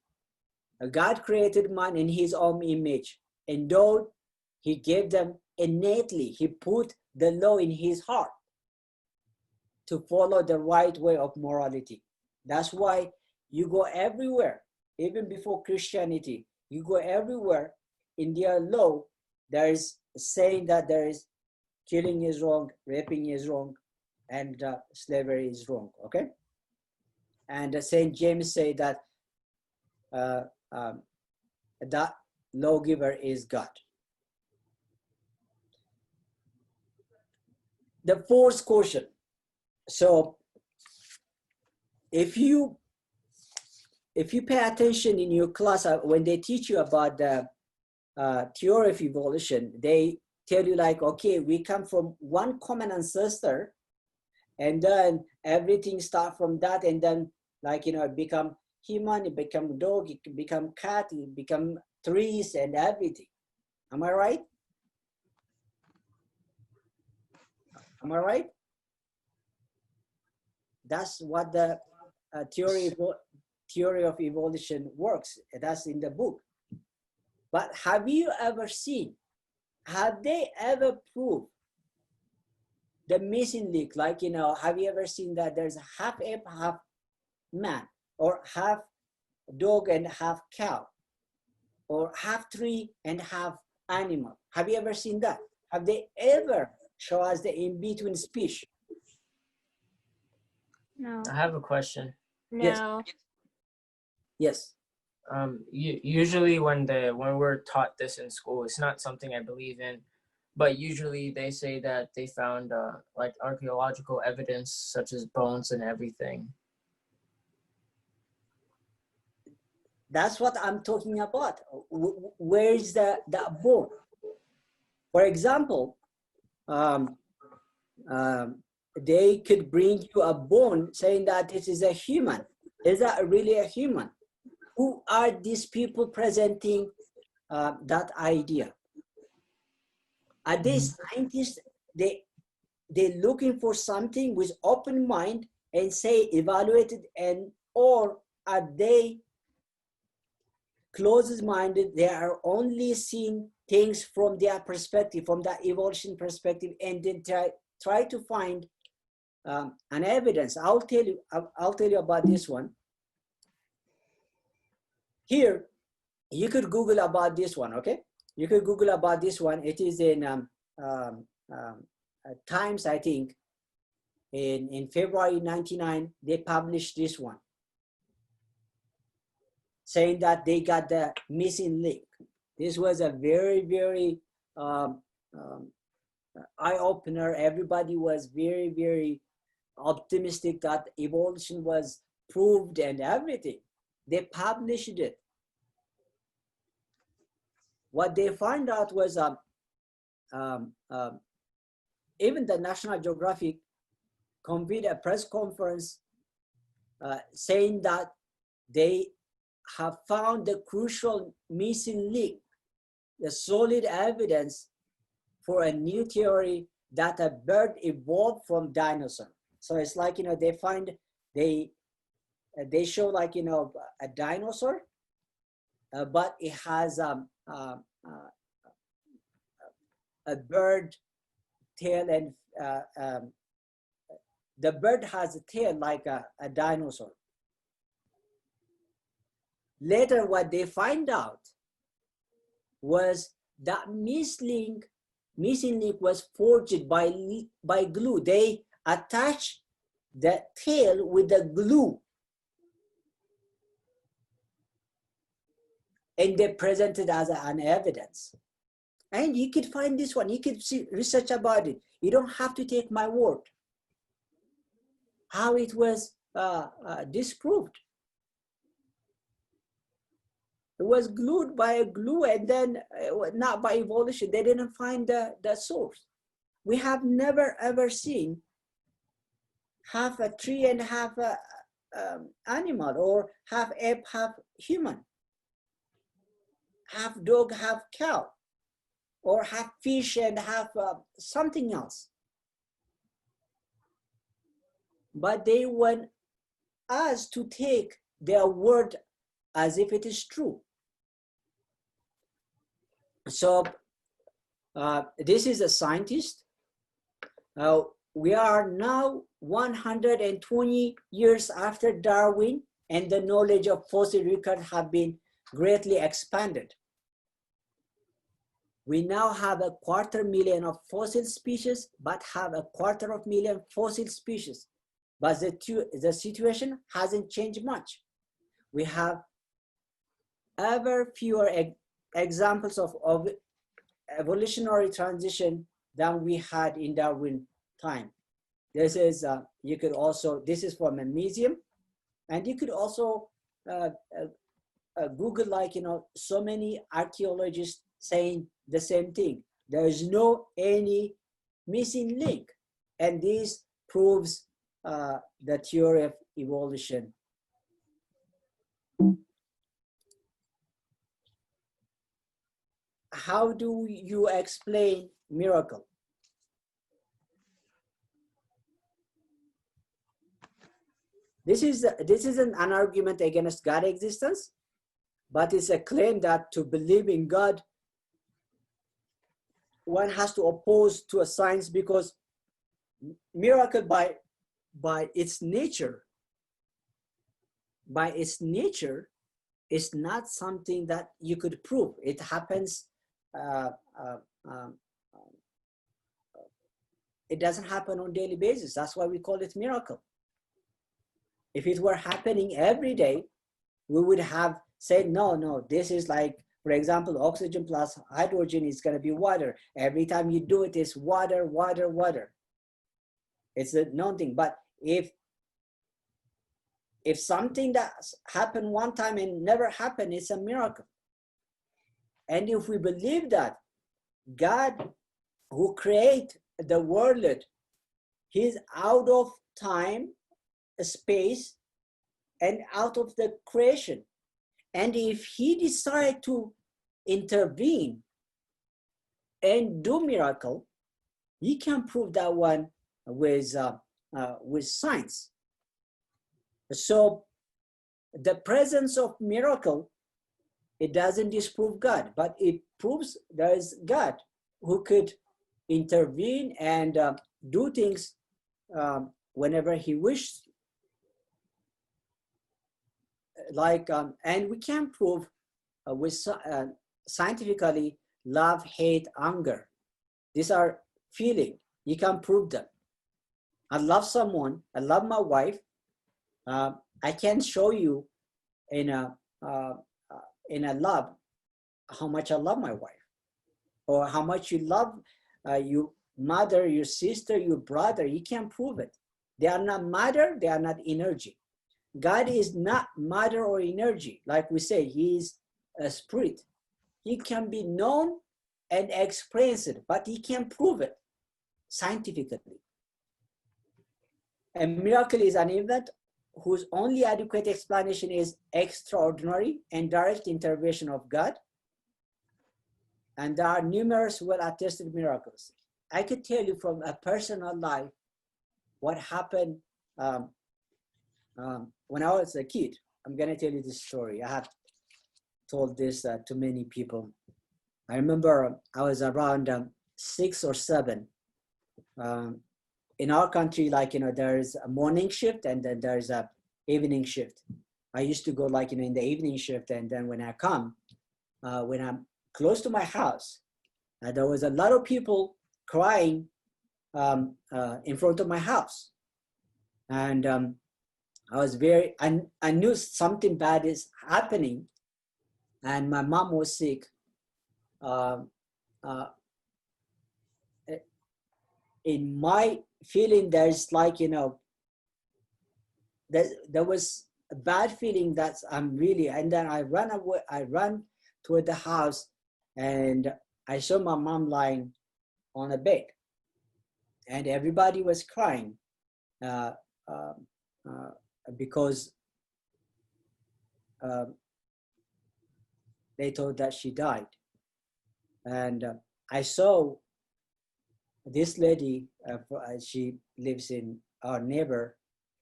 God created man in his own image, and though he gave them innately, he put the law in his heart to follow the right way of morality. That's why you go everywhere, even before Christianity, you go everywhere in their law, there is saying that there is killing is wrong, raping is wrong, and slavery is wrong, okay? And St. James say that that lawgiver is God. The fourth question. So if you pay attention in your class, when they teach you about the theory of evolution, they tell you like, okay, we come from one common ancestor, and then everything start from that, and then like, it become human, it become dog, it become cat, it become trees and everything. Am I right? Am I right? That's what the theory of evolution works. That's in the book. But have you ever seen, have they ever proved the missing link? Like, have you ever seen that there's half ape, half man, or half dog and half cow, or half tree and half animal? Have you ever seen that? Have they ever show us the in-between species? No. I have a question. No. Yes. Usually when we're taught this in school, it's not something I believe in, but usually they say that they found like archaeological evidence such as bones and everything. That's what I'm talking about. Where is that bone? For example, they could bring you a bone saying that this is a human. Is that really a human? Who are these people presenting that idea? Are they scientists? They're looking for something with open mind and say evaluated, and or are they closed-minded? They are only seeing things from their perspective, from the evolution perspective, and then try to find an evidence. I'll tell you about this one. Here, you could Google about this one, okay? You could Google about this one. It is in Times, I think. In February 99, they published this one, saying that they got the missing link. This was a very, very eye-opener. Everybody was very, very optimistic that evolution was proved and everything. They published it. What they found out was even the National Geographic convened a press conference saying that they have found the crucial missing link, the solid evidence for a new theory that a bird evolved from dinosaur. So it's like, they show like, a dinosaur, but it has a bird tail, and the bird has a tail like a dinosaur. Later, what they find out was that missing link was forged by glue. They attached the tail with the glue, and they presented as an evidence. And you could find this one. You could research about it. You don't have to take my word. How it was disproved. It was glued by a glue, and then not by evolution. They didn't find the source. We have never ever seen half a tree and half a animal, or half ape, half human, half dog, half cow, or half fish and half something else. But they want us to take their word as if it is true. So this is a scientist. We are now 120 years after Darwin, and the knowledge of fossil records have been greatly expanded. We now have 250,000 of fossil species, but have 250,000 fossil species. But the situation hasn't changed much. We have ever fewer examples of evolutionary transition than we had in Darwin time. This is, you could also, this is from a museum, and you could also Google, like, so many archaeologists saying the same thing. There is no any missing link. And this proves the theory of evolution. How do you explain miracle? This isn't an argument against God's existence, but it's a claim that to believe in God, one has to oppose to a science, because miracle by its nature is not something that you could prove. It happens. It doesn't happen on a daily basis. That's why we call it miracle. If it were happening every day, we would have said, no, this is like, for example, oxygen plus hydrogen is going to be water. Every time you do it, it's water, water, water. It's a known thing. But if something that happened one time and never happened, it's a miracle. And if we believe that God who created the world, he's out of time, space, and out of the creation. And if he decided to intervene and do miracle, he can prove that one with science. So the presence of miracle, it doesn't disprove God, but it proves there is God who could intervene and do things whenever he wished. And we can prove scientifically love, hate, anger. These are feelings. You can prove them. I love someone. I love my wife. I can show you in a love how much I love my wife, or how much you love your mother, your sister, your brother. You can prove it. They are not matter. They are not energy. God is not matter or energy. Like we say, he is a spirit. He can be known and experienced, but he can prove it scientifically. A miracle is an event whose only adequate explanation is extraordinary and direct intervention of God. And there are numerous well-attested miracles. I could tell you from a personal life what happened when I was a kid. I'm going to tell you this story. I have told this to many people. I remember I was around 6 or 7. In our country, there's a morning shift and then there's a evening shift. I used to go in the evening shift, and then when I come, when I'm close to my house, there was a lot of people crying in front of my house. And I was I knew something bad is happening, and my mom was sick. In my feeling, there's there was a bad feeling that I'm really, and then I ran away, I ran toward the house, and I saw my mom lying on a bed, and everybody was crying because they thought that she died. And I saw this lady, she lives in our neighbor,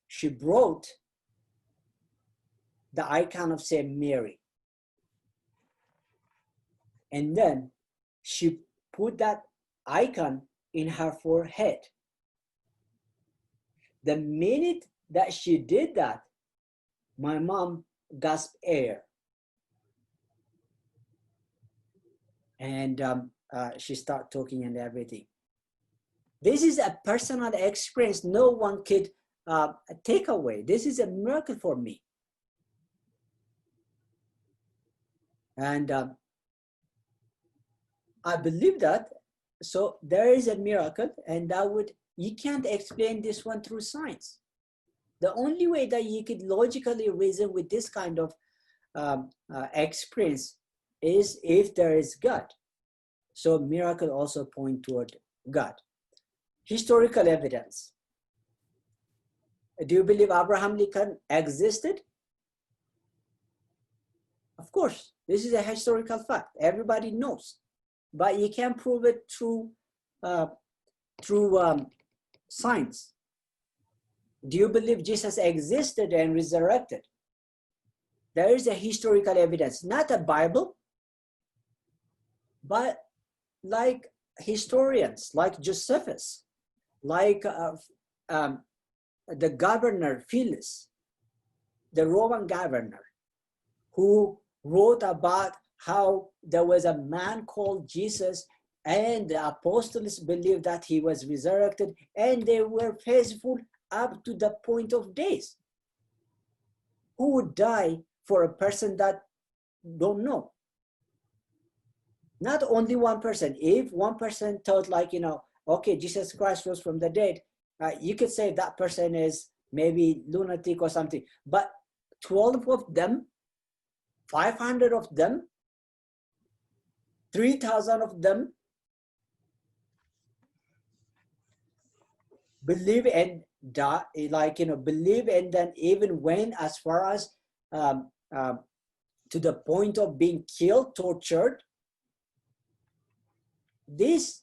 she brought the icon of Saint Mary. And then she put that icon in her forehead. The minute that she did that, my mom gasped air. And she started talking and everything. This is a personal experience no one could take away. This is a miracle for me. And I believe that. So there is a miracle, and you can't explain this one through science. The only way that you could logically reason with this kind of experience is if there is God. So miracle also point toward God. Historical evidence. Do you believe Abraham Lincoln existed? Of course, this is a historical fact. Everybody knows, but you can't prove it through science. Do you believe Jesus existed and resurrected? There is a historical evidence, not a Bible, but like historians, like Josephus, like the governor Phyllis, the Roman governor, who wrote about how there was a man called Jesus and the apostles believed that he was resurrected and they were faithful up to the point of days. Who would die for a person that don't know? Not only one person. If one person thought like, okay, Jesus Christ rose from the dead, you could say that person is maybe lunatic or something. But 12 of them, 500 of them, 3,000 of them believe and die, believe and then even went as far as to the point of being killed, tortured. This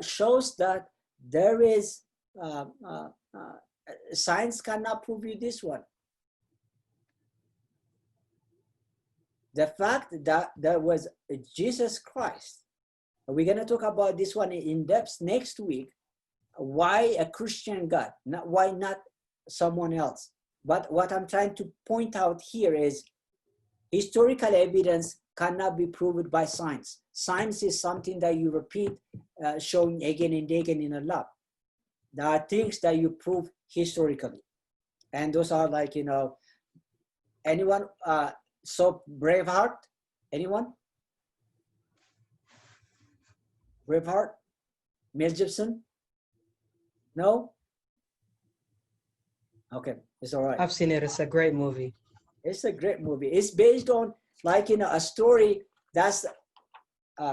shows that there is science cannot prove you this one. The fact that there was Jesus Christ, we're going to talk about this one in depth next week. Why a Christian God? Why not someone else? But what I'm trying to point out here is historical evidence cannot be proved by science. Science is something that you repeat, showing again and again in a lab. There are things that you prove historically. And those are like, anyone saw Braveheart? Anyone? Braveheart? Mel Gibson? No? Okay, it's all right. I've seen it. It's a great movie. It's a great movie. It's based on a story that's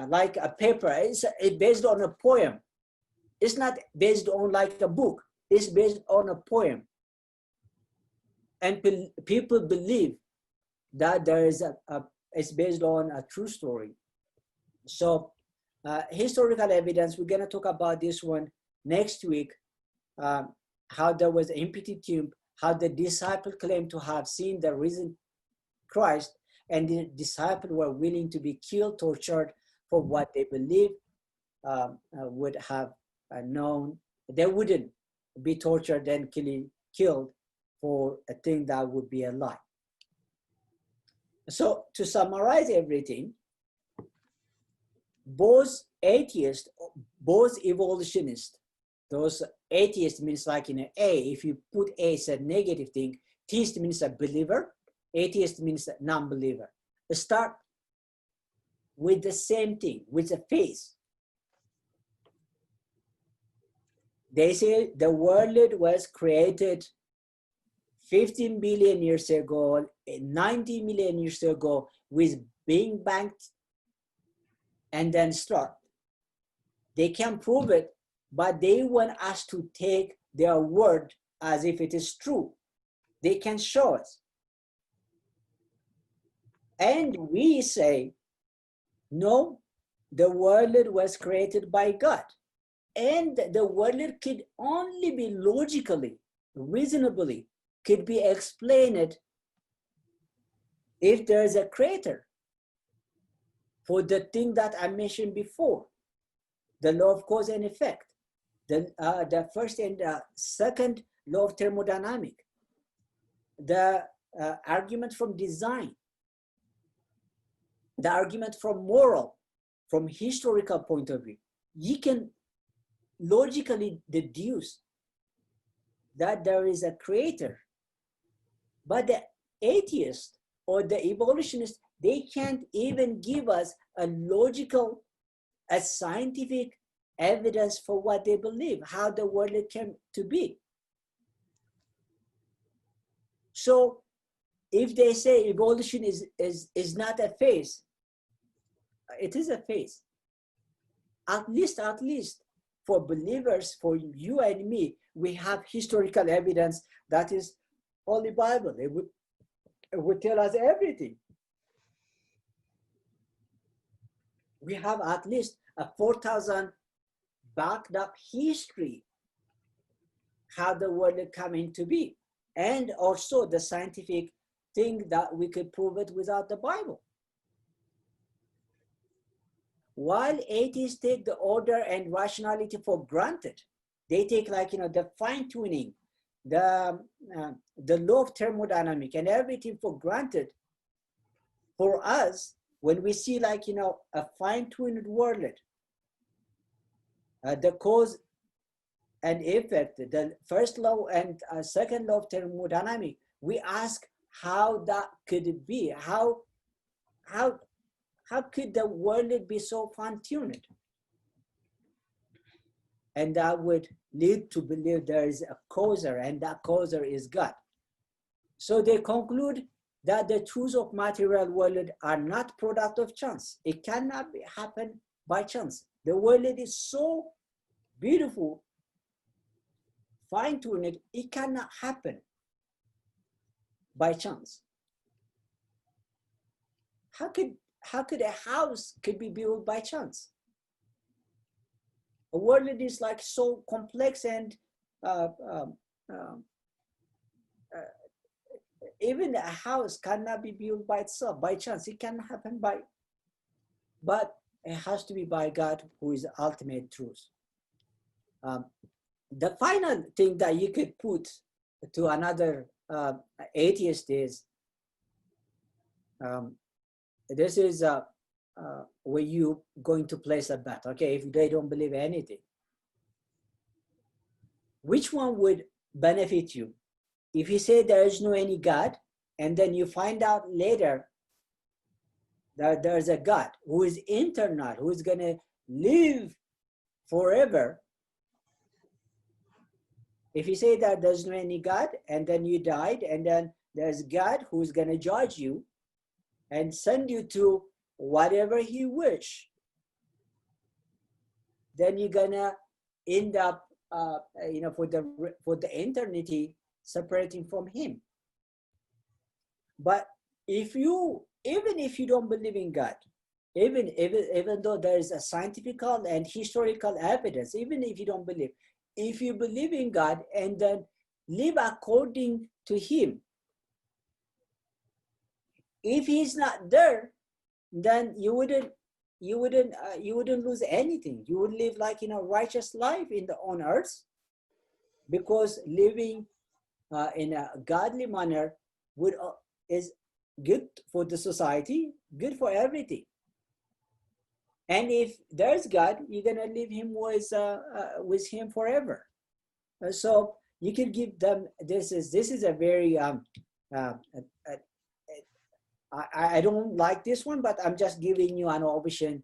like a paper. It's based on a poem. It's not based on like a book. It's based on a poem. And people believe that there is it's based on a true story. So historical evidence, we're going to talk about this one next week, how there was an empty tomb, how the disciple claimed to have seen the risen Christ, and the disciples were willing to be killed, tortured for what they believed would have known. They wouldn't be tortured and killed for a thing that would be a lie. So to summarize everything, both atheists, both evolutionists, those atheists means like A, if you put A as a negative thing, theist means a believer, atheist means a non-believer. Start with the same thing, with a faith. They say the world was created 15 billion years ago, 90 million years ago, with Big Bang and then start. They can prove it, but they want us to take their word as if it is true. They can show us. And we say, no, the world was created by God. And the world could only be logically, reasonably, could be explained if there is a creator. For the thing that I mentioned before, the law of cause and effect, the first and second law of thermodynamics, the argument from design, the argument from moral, from historical point of view. You can logically deduce that there is a creator. But the atheist or the evolutionist, they can't even give us a logical, a scientific evidence for what they believe, how the world came to be. So if they say evolution is not a phase, it is a phase. at least for believers, for you and me, we have historical evidence that is Holy Bible. It would tell us everything. We have at least a 4,000 backed up history how the world come into be, and also the scientific thing that we could prove it without the Bible. While atheists take the order and rationality for granted, they take the fine-tuning, the law of thermodynamics and everything for granted. For us, when we see a fine-tuned world, the cause and effect, the first law and second law of thermodynamics, we ask how that could be. How could the world be so fine-tuned? And that would lead to believe there is a causer, and that causer is God. So they conclude that the truths of material world are not product of chance. It cannot happen by chance. The world is so beautiful, fine-tuned, it cannot happen by chance. How could a house could be built by chance? A world is so complex, and even a house cannot be built by itself, by chance. It can happen but it has to be by God, who is the ultimate truth. The final thing that you could put to another atheist is, this is where you going to place a bet, okay, if they don't believe anything. Which one would benefit you? If you say there is no any God, and then you find out later that there's a God who is eternal, who is going to live forever. If you say that there's no any God, and then you died, and then there's God who's going to judge you and send you to whatever he wish, then you're going to end up, for the eternity, separating from him. But even if you don't believe in God, even though there is a scientific and historical evidence, even if you don't believe, if you believe in God and then live according to him, if he's not there, then you wouldn't lose anything. You would live righteous life on earth, because living in a godly manner is good for the society, good for everything. And if there's God, you're gonna live him with him forever. So you can give them, this is a very I don't like this one, but I'm just giving you an option,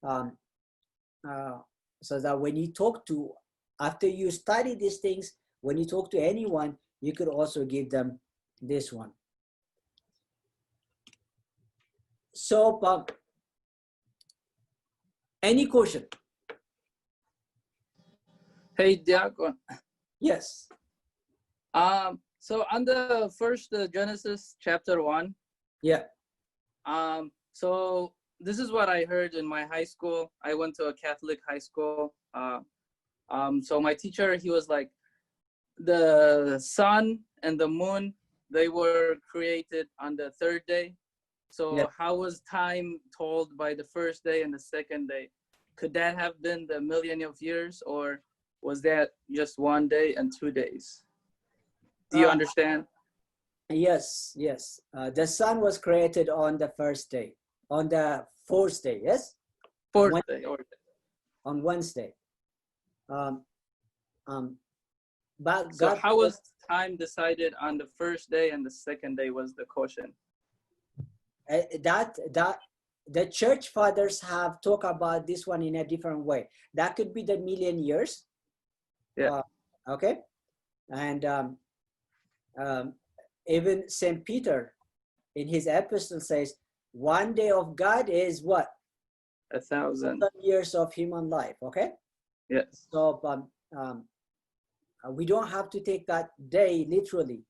so that when you talk to, after you study these things, when you talk to anyone, you could also give them this one. So, any question? Hey, Diakon. Yes. So on the first Genesis chapter 1. Yeah. So this is what I heard in my high school. I went to a Catholic high school. So my teacher, he was like, the sun and the moon, they were created on the third day. So yeah. How was time told by the first day and the second day? Could that have been the million of years, or was that just 1 day and 2 days? Do you understand? Yes. The sun was created on the first day, on the fourth day, yes? Fourth day. On Wednesday. But so God, how was time decided on the first day and the second day was the question? That the church fathers have talked about this one in a different way. That could be the million years. Yeah. Okay. And even St. Peter in his epistle says, 1 day of God is what? 1,000. years of human life. Okay. Yes. So we don't have to take that day literally,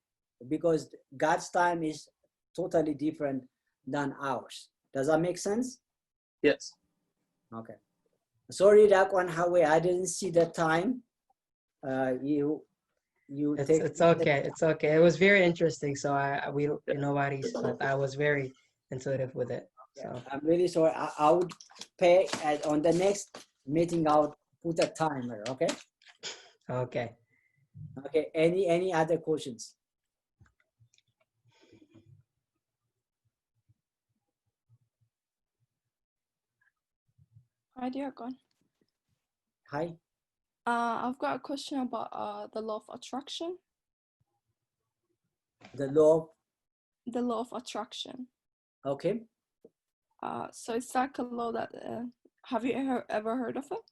because God's time is totally different than ours. Does that make sense? Yes. Okay. Sorry, Dakwan, Hawe, I didn't see the time. It's okay. It's okay. It was very interesting. So nobody's, but I was very intuitive with it. So Yeah, I'm really sorry. I would pay on the next meeting. I'll put a timer. Okay. okay. Okay. Any other questions? Hi, Diakon. Hi. I've got a question about the law of attraction. The law. The law of attraction. Okay. So it's like a law that have you ever heard of it?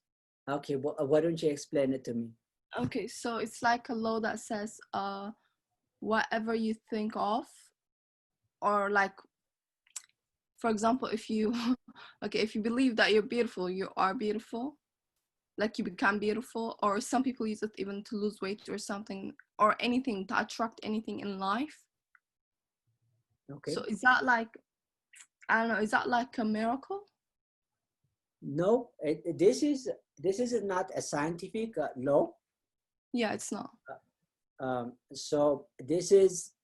Okay. Why don't you explain it to me? Okay, so it's like a law that says whatever you think of, or like, for example, if you if you believe that you're beautiful, you are beautiful, like you become beautiful. Or some people use it even to lose weight or something, or anything, to attract anything in life. Okay. So is that like, I don't know, is that like a miracle? No, this is not a scientific law. Yeah, it's not. So this is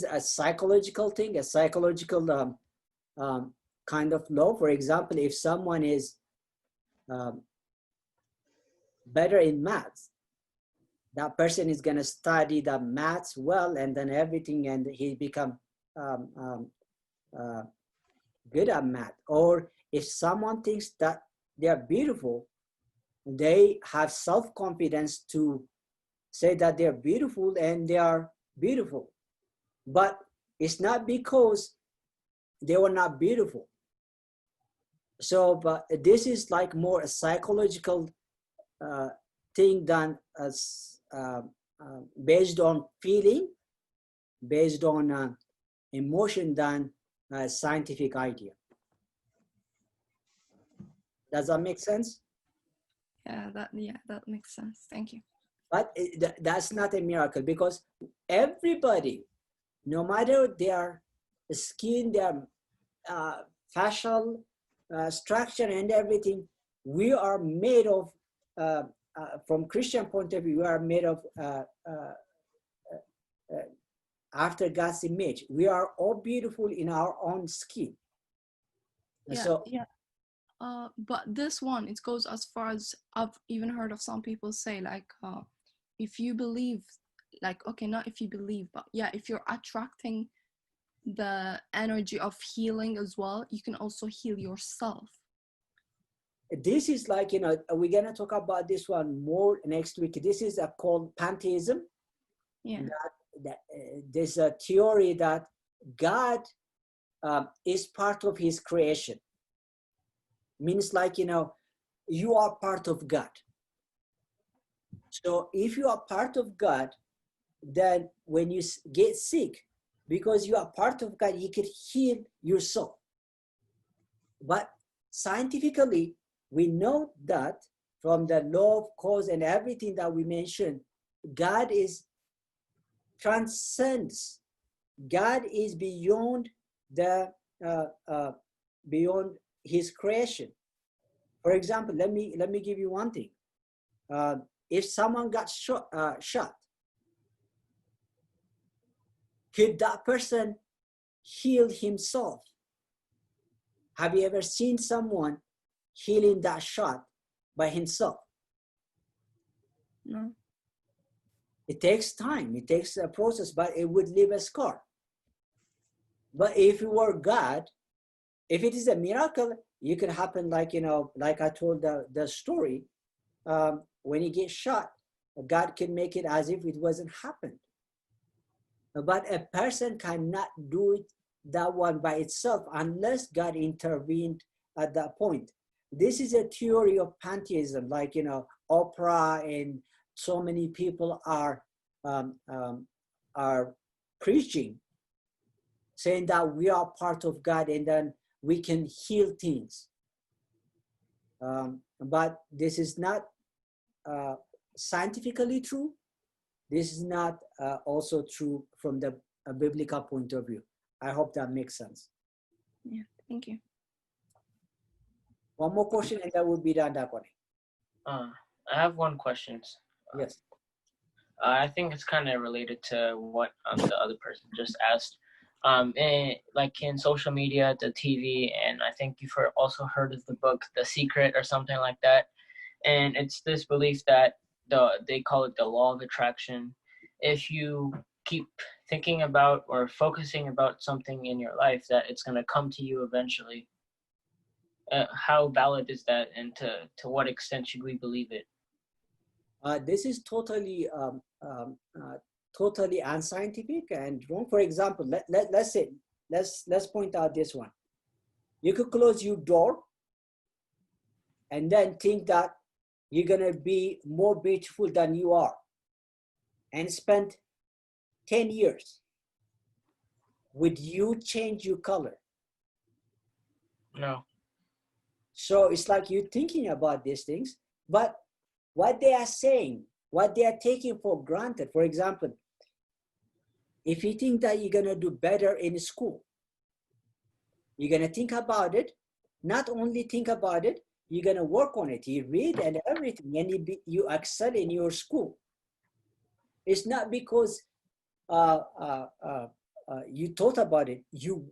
a psychological thing, a psychological kind of law. For example, if someone is better in maths, that person is going to study the maths well, and then everything, and he become good at math. Or if someone thinks that they are beautiful, they have self-confidence to say that they're beautiful, and they are beautiful. But it's not because they were not beautiful. So, but this is like more a psychological thing than based on feeling, based on emotion, than a scientific idea. Does that make sense? Yeah, that makes sense. Thank you. But that's not a miracle, because everybody, no matter their skin, their facial structure and everything, we are made of, from Christian point of view, we are made of after God's image. We are all beautiful in our own skin. Yeah, so yeah. But this one, it goes as far as I've even heard of some people say, like, if you believe, like, okay, not if you believe, but yeah, if you're attracting the energy of healing as well, you can also heal yourself. this is like, we're going to talk about this one more next week. This is called pantheism. Yeah. There's a theory that God is part of his creation. Means like, you are part of God. So if you are part of God, then when you get sick, because you are part of God, you can heal yourself. But scientifically, we know that from the law of cause and everything that we mentioned, God is transcends. God is beyond the beyond his creation. For example, let me give you one thing. If someone got shot, could that person heal himself? Have you ever seen someone healing that shot by himself? No. It takes time, it takes a process, but it would leave a scar. But if you were God, if it is a miracle, it could happen like, like I told the story, when he gets shot, God can make it as if it wasn't happened. But a person cannot do it, that one by itself, unless God intervened at that point. This is a theory of pantheism, like, Oprah and so many people are preaching saying that we are part of God and then we can heal things. But this is not scientifically true. This is not also true from the biblical point of view. I hope that makes sense. Yeah, thank you. One more question and that would be done, Dakone. I have one question. Yes. I think it's kind of related to what the other person just asked. Like in social media, the TV, and I think you've also heard of the book The Secret or something like that. And it's this belief that they call it the law of attraction. If you keep thinking about or focusing about something in your life, that it's going to come to you eventually. How valid is that, and to what extent should we believe it? This is totally totally unscientific and wrong. For example, let's point out this one. You could close your door and then think that you're gonna be more beautiful than you are, and spend 10 years. Would you change your color? No. So it's like you're thinking about these things, but what they are saying, what they are taking for granted. For example, if you think that you're going to do better in school, you're going to think about it. Not only think about it, you're going to work on it. You read and everything, and you excel in your school. It's not because you thought about it. You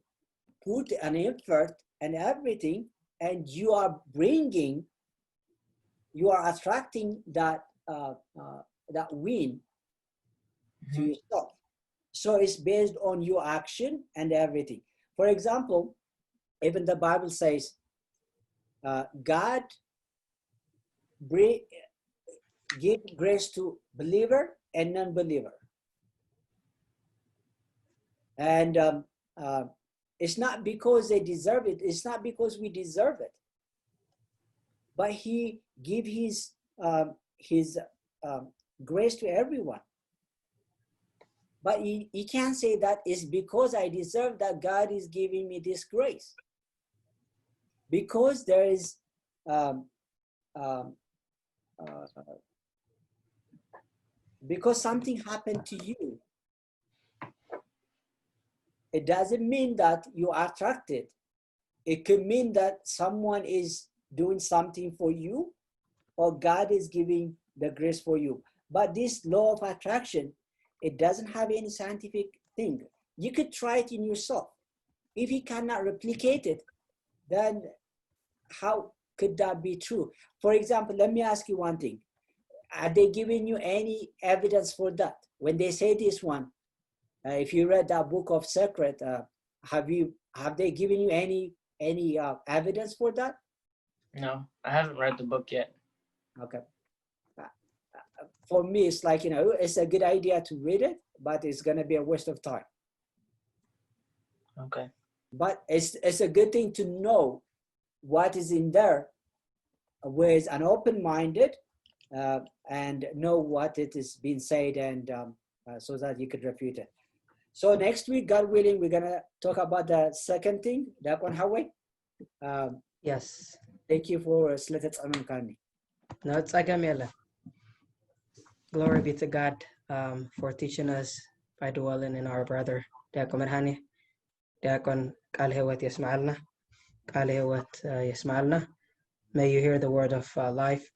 put an effort and everything, and you are attracting that that win to yourself. So it's based on your action and everything. For example, even the Bible says, God give grace to believer and non-believer. And it's not because they deserve it. It's not because we deserve it. But he give his grace to everyone. But he can't say that it's because I deserve that God is giving me this grace. Because there is because something happened to you, it doesn't mean that you are attracted. It could mean that someone is doing something for you, or God is giving the grace for you. But this law of attraction, it doesn't have any scientific thing. You could try it in yourself. If you cannot replicate it, then how could that be true? For example, let me ask you one thing. Are they giving you any evidence for that? When they say this one, if you read that book of Secret, have they given you any evidence for that? No, I haven't read the book yet. Okay. For me, it's like, it's a good idea to read it, but it's going to be a waste of time. Okay. But it's a good thing to know what is in there with an open-minded and know what it is being said, and so that you could refute it. So next week, God willing, we're going to talk about the second thing, that one, Hawaii. Yes. Thank you for Slated Kani. No, it's Agamela. Glory be to God for teaching us by dwelling in our brother. Diakon Medhanie. Diakon Kalhewat Yasma'alna. Kalhewat Yasma'alna. May you hear the word of life.